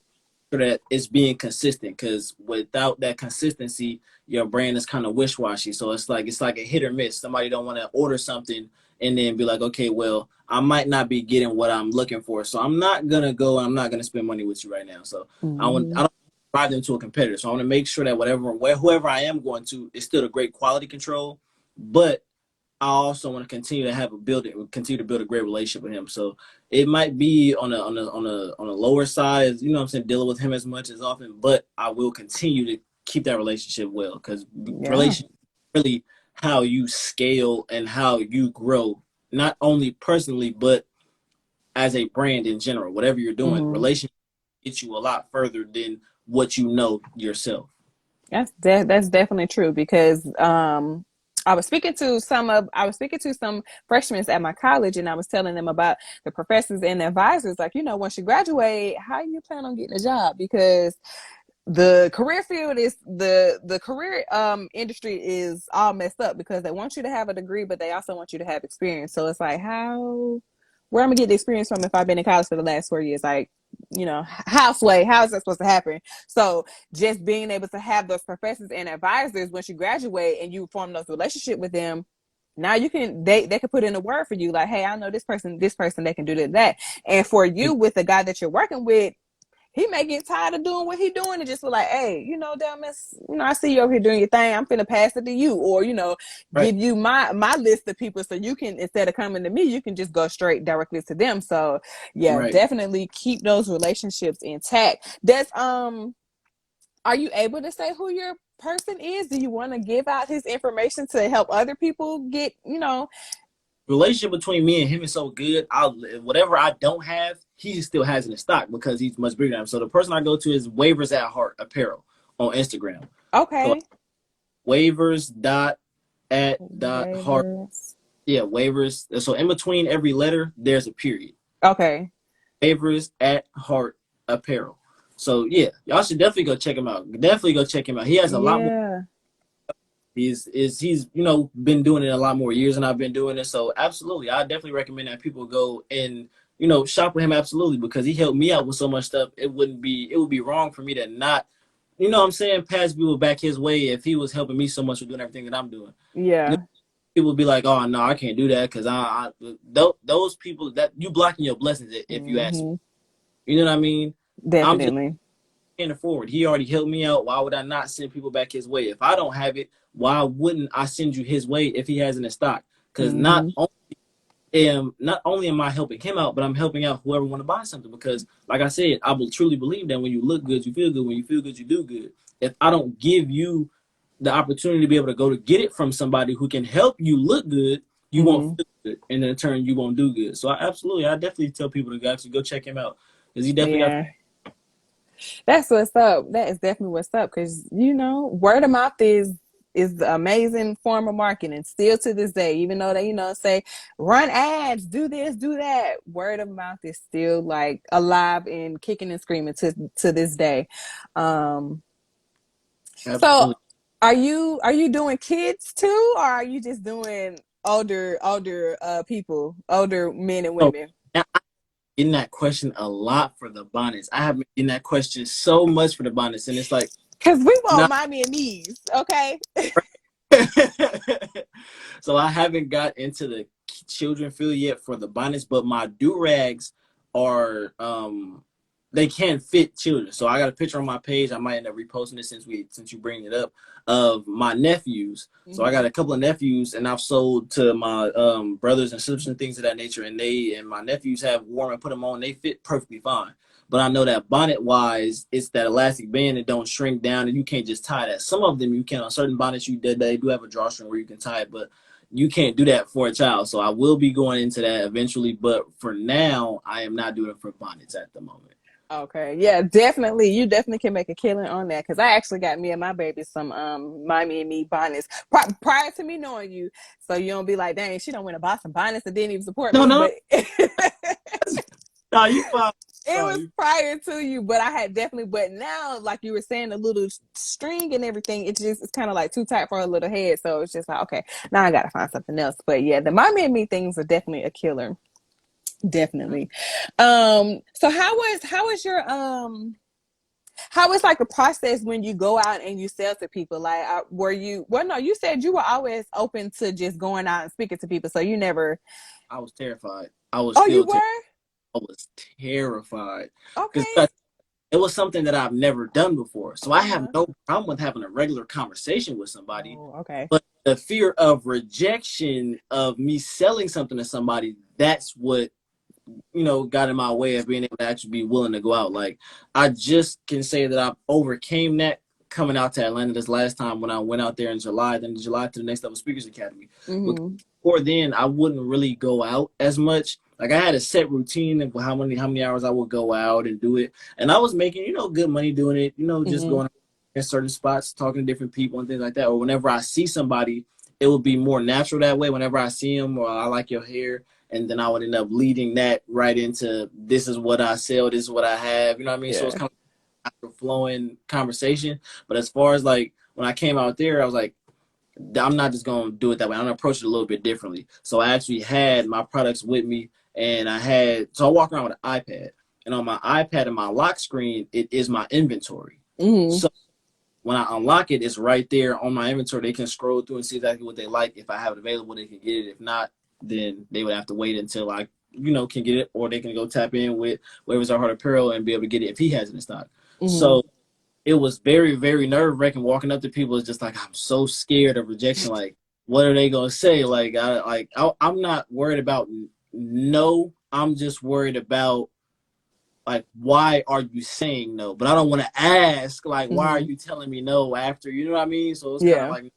make sure that it's being consistent, because without that consistency, your brand is kind of wish washy. So it's like a hit or miss. Somebody don't want to order something and then be like, okay, well, I might not be getting what I'm looking for, so I'm not gonna go. I'm not gonna spend money with you right now. So I Mm-hmm. don't drive them to a competitor. So I want to make sure that whoever I am going to is still a great quality control, but I also want to continue to build a great relationship with him. So it might be on a lower side, you know what I'm saying, dealing with him as much as often, but I will continue to keep that relationship well, because Yeah. relationship really how you scale and how you grow, not only personally but as a brand in general. Whatever you're doing, Mm-hmm. relationship gets you a lot further than what you know yourself. That's definitely true, because I was speaking to some freshmen at my college, and I was telling them about the professors and the advisors. Like, once you graduate, how you plan on getting a job? Because the career field is the career industry is all messed up, because they want you to have a degree, but they also want you to have experience. So it's like, where I'm gonna get the experience from if I've been in college for the last 4 years? Like, houseway, how is that supposed to happen? So just being able to have those professors and advisors once you graduate and you form those relationship with them, Now you can they can put in a word for you, like, hey, I know this person, they can do that. And for you, with the guy that you're working with, he may get tired of doing what he doing and just be like, hey, Delmus, I see you over here doing your thing. I'm finna pass it to you, or Right. give you my list of people, so you can, instead of coming to me, you can just go straight directly to them. So yeah, Right. definitely keep those relationships intact. Are you able to say who your person is? Do you want to give out his information to help other people get, Relationship between me and him is so good. Whatever I don't have, he still has it in stock because he's much bigger than him. So the person I go to is Waivers at Heart Apparel on Instagram. So Okay. waivers dot at dot heart. Waivers. Yeah, waivers. So in between every letter, there's a period. Okay. Waivers at Heart Apparel. So yeah, y'all should definitely go check him out. Definitely go check him out. He has a lot more. Yeah. He's been doing it a lot more years than I've been doing it. So absolutely, I definitely recommend that people go and shop with him, absolutely, because he helped me out with so much stuff. It would be wrong for me to not, what I'm saying, pass people back his way if he was helping me so much with doing everything that I'm doing. Yeah. People would be like, oh no, I can't do that because those people, that you blocking your blessings if you ask me. Mm-hmm. You know what I mean? I'm just Definitely. paying it forward. He already helped me out. Why would I not send people back his way? If I don't have it, why wouldn't I send you his way if he has it in stock? Because Mm-hmm. not only am I helping him out, but I'm helping out whoever want to buy something. Because, like I said, I will truly believe that when you look good, you feel good. When you feel good, you do good. If I don't give you the opportunity to be able to go to get it from somebody who can help you look good, you won't Mm-hmm. feel good, and in turn, you won't do good. So I definitely tell people to actually go check him out because he definitely got. Yeah. That's what's up. That is definitely what's up, because word of mouth is the amazing form of marketing still to this day. Even though they say run ads, do this, do that, word of mouth is still like alive and kicking and screaming to this day. Um, so Absolutely. are you doing kids too, or are you just doing older people, older men and So women? now I'm getting that question a lot for the bonnets. I have been getting that question so much for the bonnets, and it's like Because we want not. mommy and me's, okay? So I haven't got into the children field yet for the bonnets, but my durags are they can fit children. So I got a picture on my page. I might end up reposting it since you bring it up, of my nephews. So I got Mm-hmm. a couple of nephews, and I've sold to my brothers and sisters and things of that nature. And my nephews have worn and put them on. They fit perfectly fine. But I know that bonnet wise, it's that elastic band that don't shrink down, and you can't just tie that. Some of them you can. On certain bonnets, they do have a drawstring where you can tie it, but you can't do that for a child. So I will be going into that eventually. But for now, I am not doing it for bonnets at the moment. Okay, yeah, definitely. You definitely can make a killing on that, because I actually got me and my baby some mommy and me bonnets prior to me knowing you, so you don't be like, dang, she don't want to buy some bonnets and didn't even support No, me. no, But no, you fine. it was You prior to you, but I had definitely. But now, like you were saying, the little string and everything, it's kind of like too tight for her little head. So it's just like, okay, now I gotta find something else. But yeah, the mommy and me things are definitely a killer. Definitely. So how is your how is like the process when you go out and you sell to people? Like, were you? Well, no, you said you were always open to just going out and speaking to people, so you never. I was terrified. I was Oh, you still terrified. were? I was terrified because Okay. it was something that I've never done before. So I have Uh-huh. no problem with having a regular conversation with somebody. Oh, okay. But the fear of rejection of me selling something to somebody, that's what, got in my way of being able to actually be willing to go out. Like, I just can say that I overcame that coming out to Atlanta this last time when I went out there in July, then in July to the Next Level Speakers Academy. But Mm-hmm. before then, I wouldn't really go out as much. Like, I had a set routine of how many hours I would go out and do it. And I was making, good money doing it, just Mm-hmm. going in certain spots, talking to different people and things like that. Or whenever I see somebody, it would be more natural that way. Whenever I see them, or I like your hair, and then I would end up leading that right into, this is what I sell, this is what I have. You know what I mean? So it's Yeah. kind of a flowing conversation. But as far as like when I came out there, I was like, I'm not just gonna do it that way. I'm gonna approach it a little bit differently. So I actually had my products with me, and I walk around with an iPad, and on my iPad and my lock screen, it is my inventory. Mm-hmm. So when I unlock it, it's right there on my inventory. They can scroll through and see exactly what they like. If I have it available, they can get it. If not, then they would have to wait until I, can get it, or they can go tap in with whatever's our heart apparel and be able to get it if he has it in stock. So it was very, very nerve wracking walking up to people. It's just like, I'm so scared of rejection. Like, what are they going to say? I'm not worried about no. I'm just worried about, like, why are you saying no? But I don't want to ask, like, why are you telling me no after, you know what I mean? So it's kind of like, as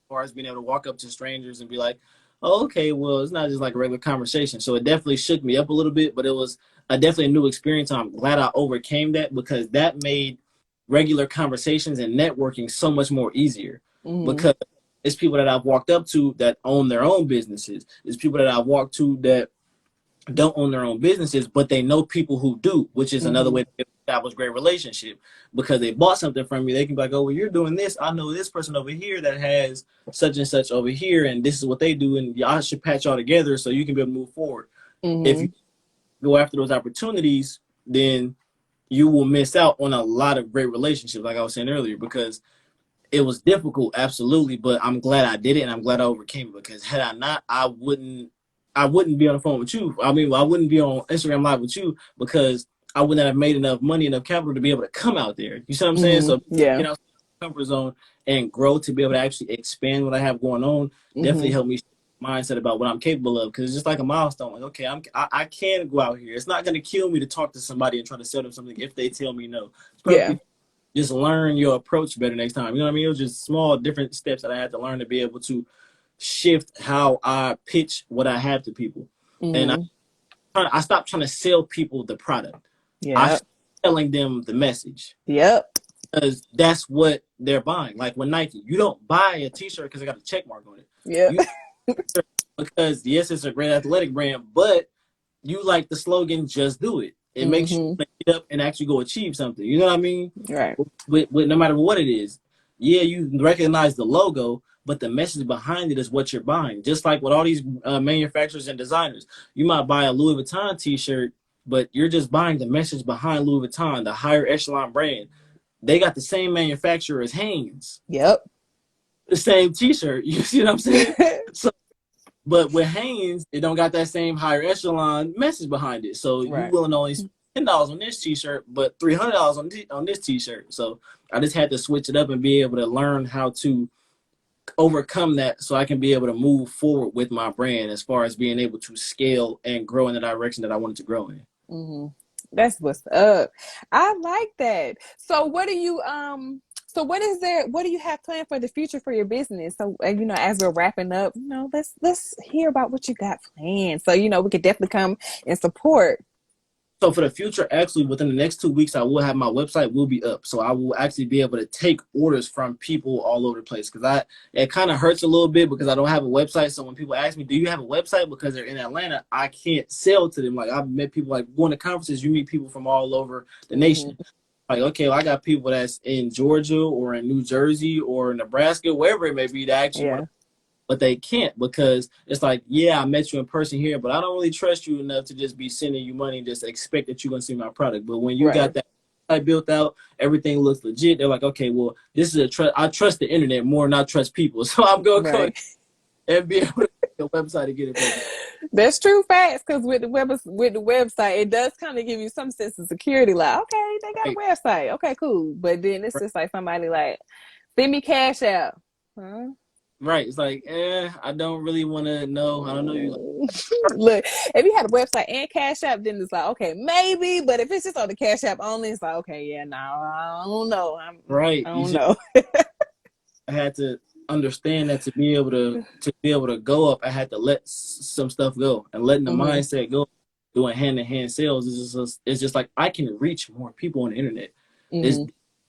far as being able to walk up to strangers and be like, oh, okay, well, it's not just like a regular conversation. So it definitely shook me up a little bit, but it was definitely a new experience. I'm glad I overcame that, because that made regular conversations and networking so much more easier, because it's people that I've walked up to that own their own businesses. It's people that I've walked to that don't own their own businesses, but they know people who do, which is another way to establish great relationship, because they bought something from you. They can be like, oh, well, you're doing this. I know this person over here that has such and such over here, and this is what they do, and y'all should patch y'all together so you can be able to move forward. If you go after those opportunities, then you will miss out on a lot of great relationships, like I was saying earlier, because it was difficult, absolutely, but I'm glad I did it, and I'm glad I overcame it, because had I not, I wouldn't be on the phone with you. I mean, I wouldn't be on Instagram Live with you, because I wouldn't have made enough money, enough capital to be able to come out there. You see what I'm saying? So get out the comfort zone and grow to be able to actually expand what I have going on definitely helped me mindset about what I'm capable of, because it's just like a milestone. Like, okay, I can go out here. It's not going to kill me to talk to somebody and try to sell them something if they tell me no. It's perfectly just learn your approach better next time. You know what I mean? It was just small, different steps that I had to learn to be able to shift how I pitch what I have to people. And I stopped trying to sell people the product. I started selling them the message. Because that's what they're buying. Like when Nike, you don't buy a t-shirt because it got a check mark on it. You because yes, it's a great athletic brand, but you like the slogan, just do it. It makes you get up and actually go achieve something. You know what I mean? Right. With no matter what it is. Yeah, you recognize the logo, but the message behind it is what you're buying. Just like with all these manufacturers and designers. You might buy a Louis Vuitton t-shirt, but you're just buying the message behind Louis Vuitton, the higher echelon brand. They got the same manufacturer as Hanes. The same t-shirt. You see what I'm saying? So, but with Hanes, it don't got that same higher echelon message behind it. So you willing to only spend $10 on this t-shirt, but $300 on this t-shirt. So I just had to switch it up and be able to learn how to overcome that, so I can be able to move forward with my brand as far as being able to scale and grow in the direction that I wanted to grow in. That's what's up. I like that. So what do you so what do you have planned for the future for your business? So as we're wrapping up, let's hear about what you got planned, so we could definitely come and support. So for the future, actually, within the next 2 weeks, I will have my website will be up. So I will actually be able to take orders from people all over the place, because it kind of hurts a little bit because I don't have a website. So when people ask me, do you have a website, because they're in Atlanta, I can't sell to them. Like, I've met people, like going to conferences, you meet people from all over the nation. Like, okay, well, I got people that's in Georgia or in New Jersey or Nebraska, wherever it may be, that actually want to, but they can't, because it's like, yeah, I met you in person here, but I don't really trust you enough to just be sending you money and just expect that you're going to see my product. But when you got that site built out, everything looks legit. They're like, okay, well, this is I trust the internet more than I trust people. So I'm going to go and be able to make a website to get it better. That's true facts, because with the website, it does kind of give you some sense of security. Like, okay, they got a website. Okay, cool. But then it's just like somebody like, send me cash out. Huh? Right. It's like, I don't really want to know. I don't know you. Look, if you had a website and Cash App, then it's like, okay, maybe. But if it's just on the Cash App only, it's like, okay, yeah, no, I don't know. I don't know. I had to understand that to be able to go up, I had to let some stuff go, and letting the mindset go. Doing hand-to-hand sales is just like, I can reach more people on the internet. It's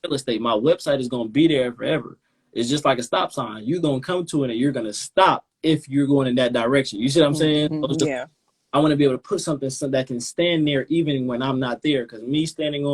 real estate. My website is going to be there forever. It's just like a stop sign. You're going to come to it and you're going to stop if you're going in that direction. You see what I'm saying? I want to be able to put something so that can stand there even when I'm not there. Because me standing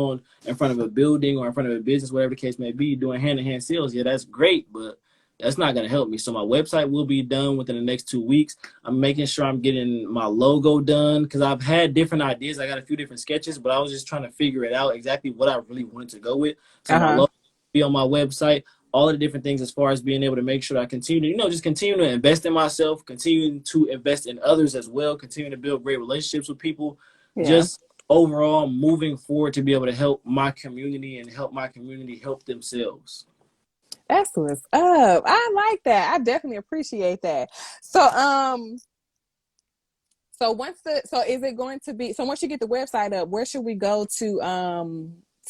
in front of a building or in front of a business, whatever the case may be, doing hand-to-hand sales, yeah, that's great, but that's not going to help me. So my website will be done within the next 2 weeks. I'm making sure I'm getting my logo done, because I've had different ideas. I got a few different sketches, but I was just trying to figure it out exactly what I really wanted to go with. So my logo be on my website, all of the different things as far as being able to make sure that I continue to, just continue to invest in myself, continue to invest in others as well, continue to build great relationships with people, Yeah. just overall moving forward to be able to help my community and help my community help themselves. That's what's up. I like that. I definitely appreciate that. So is it going to be, so once you get the website up, where should we go to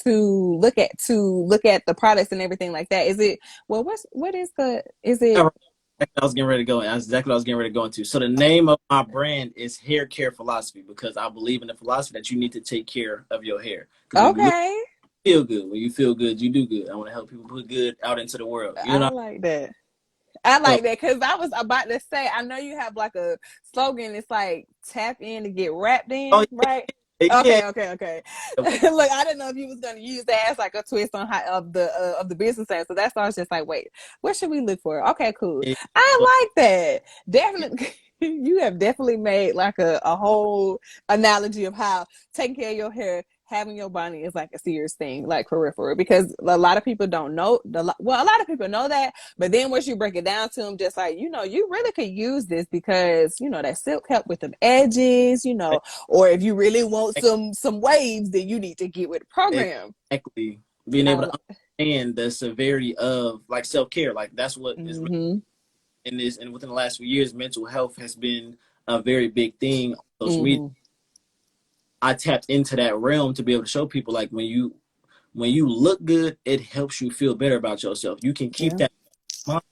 look at the products and everything like that? Is it, well, what is the, is it, I was getting ready to go. That's exactly what I was getting ready to go into. So the name of my brand is Haircare Philosophy, because I believe in the philosophy that you need to take care of your hair. Because when you look, okay. feel good. When you feel good, you do good. I want to help people put good out into the world. You I know. like that. I So, like that because I was about to say, I know you have like a slogan. It's like tap in to get wrapped oh in, right? yeah, Okay. Look, I didn't know if you was gonna use that as like a twist on how of the business end. So that's why I was just like, wait, what should we look for? Okay, cool. yeah. So, I like that. Definitely, you have definitely made like a whole analogy of how taking care of your hair, having your bonnet is like a serious thing, like for real, because a lot of people don't know. Well, a lot of people know that, but then once you break it down to them, just like, you really could use this because, that silk help with them edges, or if you really want some waves, then you need to get with the program. exactly. Being able I, to understand the severity of like self-care, like that's what is mm-hmm, in this. And within the last few years, mental health has been a very big thing on social media. mm-hmm, I tapped into that realm to be able to show people like when you look good, it helps you feel better about yourself. You can keep yeah, that mind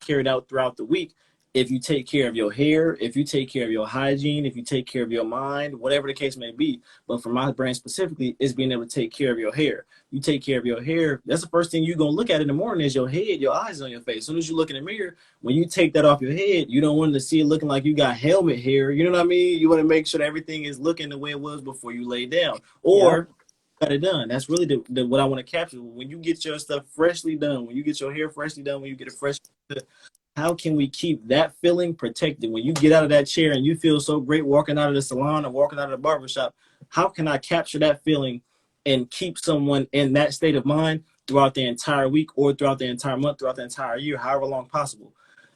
carried out throughout the week if you take care of your hair, if you take care of your hygiene, if you take care of your mind, whatever the case may be. But for my brand specifically, is being able to take care of your hair. You take care of your hair, that's the first thing you're going to look at in the morning is your head, your eyes on your face. As soon as you look in the mirror, when you take that off your head, you don't want to see it looking like you got helmet hair. You know what I mean? You want to make sure that everything is looking the way it was before you lay down. yep, Or got it done. That's really what I want to capture. When you get your stuff freshly done, when you get your hair freshly done, when you get it fresh, how can we keep that feeling protected? When you get out of that chair and you feel so great walking out of the salon or walking out of the barbershop, how can I capture that feeling and keep someone in that state of mind throughout the entire week or throughout the entire month, throughout the entire year, however long possible?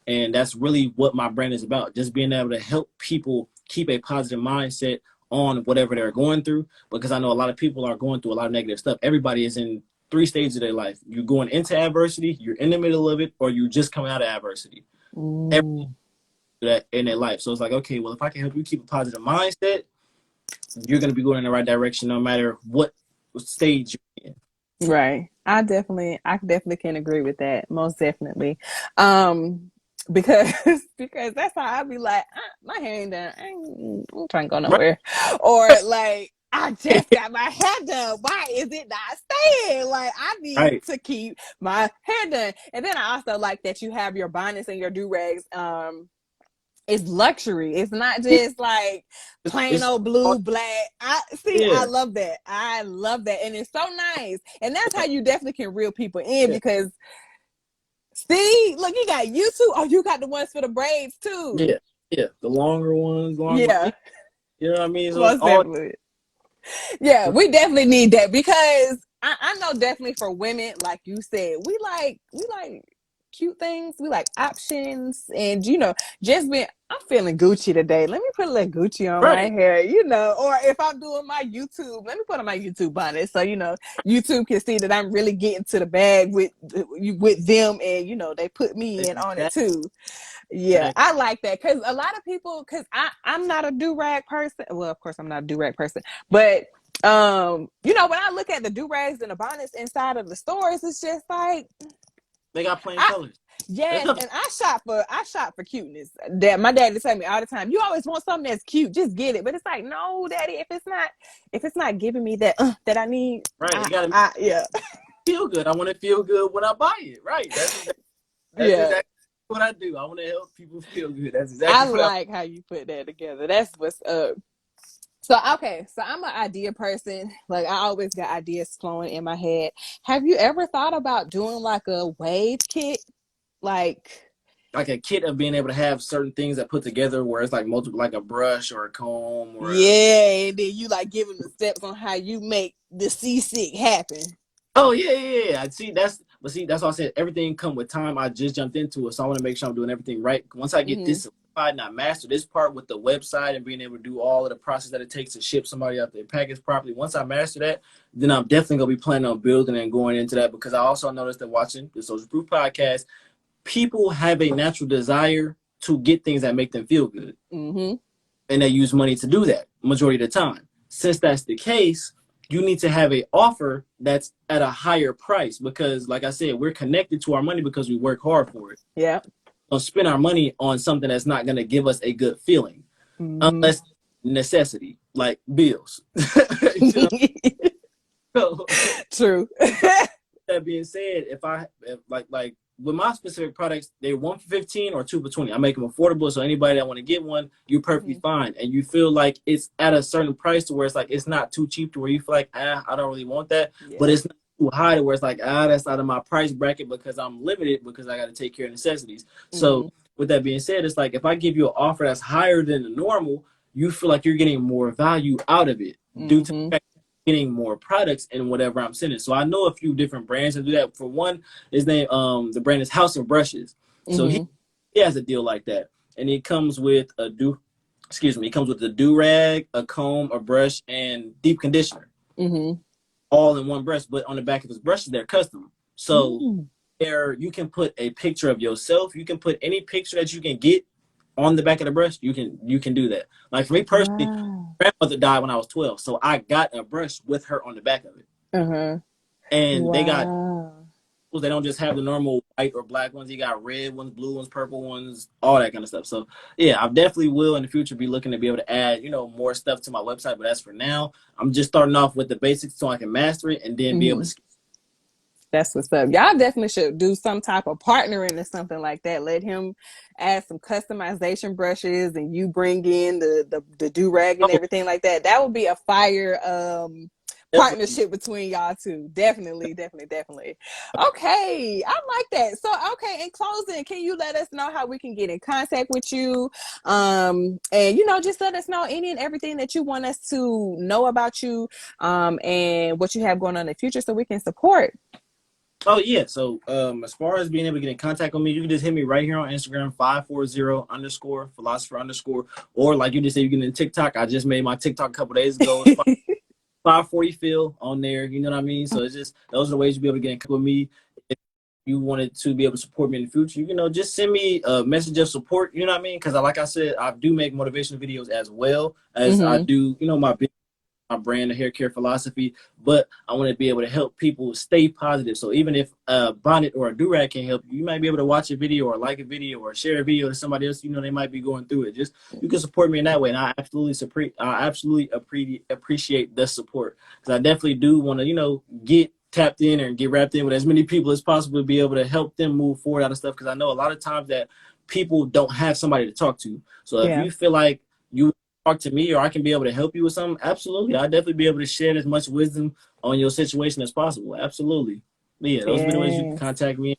And that's really what my brand is about, just being able to help people keep a positive mindset on whatever they're going through, because I know a lot of people are going through a lot of negative stuff. Everybody is in three stages of their life. You're going into adversity, you're in the middle of it, or you're just coming out of adversity. Everything mm, that in their life. So it's like, okay, well, if I can help you keep a positive mindset, you're going to be going in the right direction no matter what stage you're in. right. I definitely can agree with that, most definitely. Because because that's how I be like, my hair ain't done. I'm trying to go Right. nowhere, or like, I just got my hair done. Why is it not staying? Like, I need Right. to keep my hair done. And then I also like that you have your bonnets and your durags. It's luxury. It's not just like plain It's old blue, black. I yeah. love that. I love that. And it's so nice. And that's how you definitely can reel people in Yeah. because see, look, you got you too. Oh, you got the ones for the braids too. Yeah. Yeah. The longer ones, longer. Yeah, You know what I mean? So it's most all definitely. Yeah, we definitely need that because I know definitely for women, like you said, we like cute things. We like options, and just being. I'm feeling Gucci today. Let me put a little Gucci on my right. hair, or if I'm doing my YouTube, let me put on my YouTube bonnet so YouTube can see that I'm really getting to the bag with them, and they put me in on it Exactly. too. Yeah, I like that because a lot of people, because I'm not a do-rag person. Well, of course I'm not a do-rag person, but when I look at the do-rags and the bonnets inside of the stores, it's just like They got plain I colors. There's yes, nothing and I shop for cuteness. That my daddy tell me all the time. You always want something that's cute, just get it. But it's like, no, daddy, if it's not giving me that I need, right. It got to yeah, feel good. I want to feel good when I buy it. Right. That's yeah. exactly what I do. I want to help people feel good. That's I exactly what I. like how you put that together. That's what's up. So I'm an idea person. Like I always got ideas flowing in my head. Have you ever thought about doing like a wave kit? Like Like a kit of being able to have certain things that put together where it's like multiple, like a brush or a comb or a. yeah, and then you like give them the steps on how you make the C6 happen. Oh yeah. I see. But see, that's why I said everything come with time. I just jumped into it, so I want to make sure I'm doing everything right. Once I get this solidified and I master this part with the website and being able to do all of the process that it takes to ship somebody out their package properly, once I master that, then I'm definitely gonna be planning on building and going into that, because I also noticed that watching the Social Proof podcast, people have a natural desire to get things that make them feel good, and they use money to do that majority of the time. Since that's the case, you need to have a offer that's at a higher price, because like I said, we're connected to our money because we work hard for it. Yeah. Don't spend our money on something that's not going to give us a good feeling, unless necessity, like bills. You know? So, True. that being said, if like with my specific products, they're 1 for 15 or 2 for 20. I make them affordable, so anybody that want to get one, you're perfectly fine, and you feel like it's at a certain price to where it's like it's not too cheap to where you feel like I don't really want that, but it's not too high to where it's like that's out of my price bracket because I'm limited because I got to take care of necessities. So with that being said, it's like if I give you an offer that's higher than the normal, you feel like you're getting more value out of it due to the fact getting more products and whatever I'm sending. So I know a few different brands that do that. For one, his name, the brand is House of Brushes. So he has a deal like that, and it comes with a it comes with a durag, a comb, a brush, and deep conditioner, all in one brush. But on the back of his brushes, they're custom. So there, you can put a picture of yourself. You can put any picture that you can get on the back of the brush. You can do that. Like for me personally, grandmother died when I was 12, so I got a brush with her on the back of it. And they got, they don't just have the normal white or black ones. You got red ones, blue ones, purple ones, all that kind of stuff. So yeah, I definitely will in the future be looking to be able to add, more stuff to my website. But as for now, I'm just starting off with the basics so I can master it and then be able to. That's what's up. Y'all definitely should do some type of partnering or something like that. Let him add some customization brushes and you bring in the durag and everything like that. That would be a fire partnership between y'all two. Definitely. Okay. I like that. So, okay, in closing, can you let us know how we can get in contact with you? And, just let us know any and everything that you want us to know about you and what you have going on in the future so we can support. Oh yeah. So as far as being able to get in contact with me, you can just hit me right here on Instagram, 540_philosopher_, or like you just said, you can in TikTok. I just made my TikTok a couple days ago. 540 Phil on there, you know what I mean? So it's just those are the ways you'll be able to get in contact with me. If you wanted to be able to support me in the future, just send me a message of support, you know what I mean? Because like I said, I do make motivational videos as well as I do, my brand, the Haircare Philosophy, but I want to be able to help people stay positive. So even if a bonnet or a durag can help you, you might be able to watch a video or like a video or share a video to somebody else, they might be going through it. Just, you can support me in that way. And I absolutely appreciate the support, because I definitely do want to, get tapped in and get wrapped in with as many people as possible to be able to help them move forward out of stuff. Because I know a lot of times that people don't have somebody to talk to. So if you feel like you talk to me or I can be able to help you with something, absolutely. I'll definitely be able to share as much wisdom on your situation as possible. Absolutely. But yeah, those are the ways you can contact me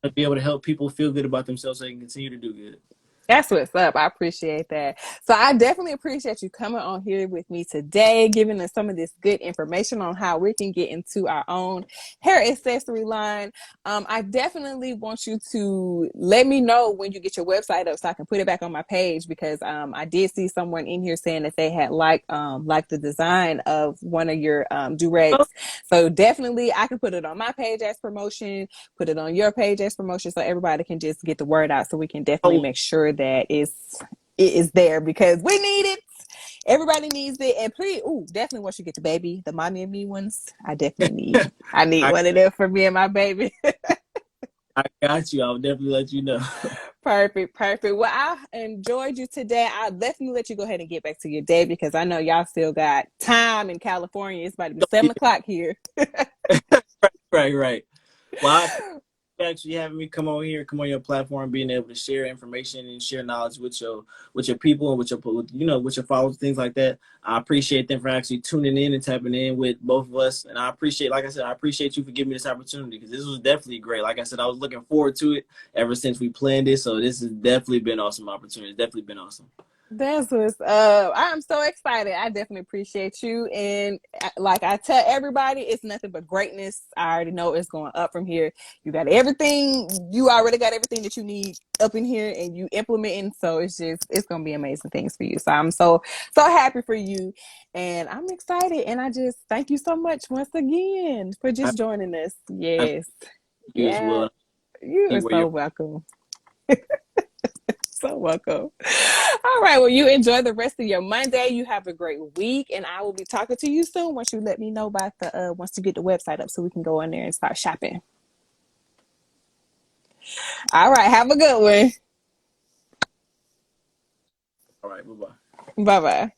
and be able to help people feel good about themselves so they can continue to do good. That's what's up. I appreciate that. So I definitely appreciate you coming on here with me today, giving us some of this good information on how we can get into our own hair accessory line. I definitely want you to let me know when you get your website up so I can put it back on my page, because I did see someone in here saying that they had liked the design of one of your durags. So definitely I can put it on my page as promotion, put it on your page as promotion, so everybody can just get the word out, so we can definitely make sure that it is there, because we need it. Everybody needs it. And please, definitely once you get the baby, the mommy and me ones, I need one of them for me and my baby. I got you. I'll definitely let you know. Perfect. Well, I enjoyed you today. I'll definitely let you go ahead and get back to your day, because I know y'all still got time in California. It's about to be 7:00 here. Right. Well, actually having me come on your platform, being able to share information and share knowledge with your people and with your followers, things like that. I appreciate them for actually tuning in and tapping in with both of us. And I appreciate you for giving me this opportunity, because this was definitely great. Like I said, I was looking forward to it ever since we planned it. So this has definitely been an awesome opportunity. It's definitely been awesome. That's what's up. I'm so excited. I definitely appreciate you. And like I tell everybody, it's nothing but greatness. I already know it's going up from here. You got everything. You already got everything that you need up in here and you implementing. So it's going to be amazing things for you. So I'm so happy for you. And I'm excited. And I just thank you so much once again for I, just joining us. I Yes. you as Yeah. well. You See are where so you're welcome. So welcome. All right. Well, you enjoy the rest of your Monday. You have a great week, and I will be talking to you soon once you let me know about the once you get the website up so we can go in there and start shopping. All right. Have a good one. all right. Bye bye. Bye bye.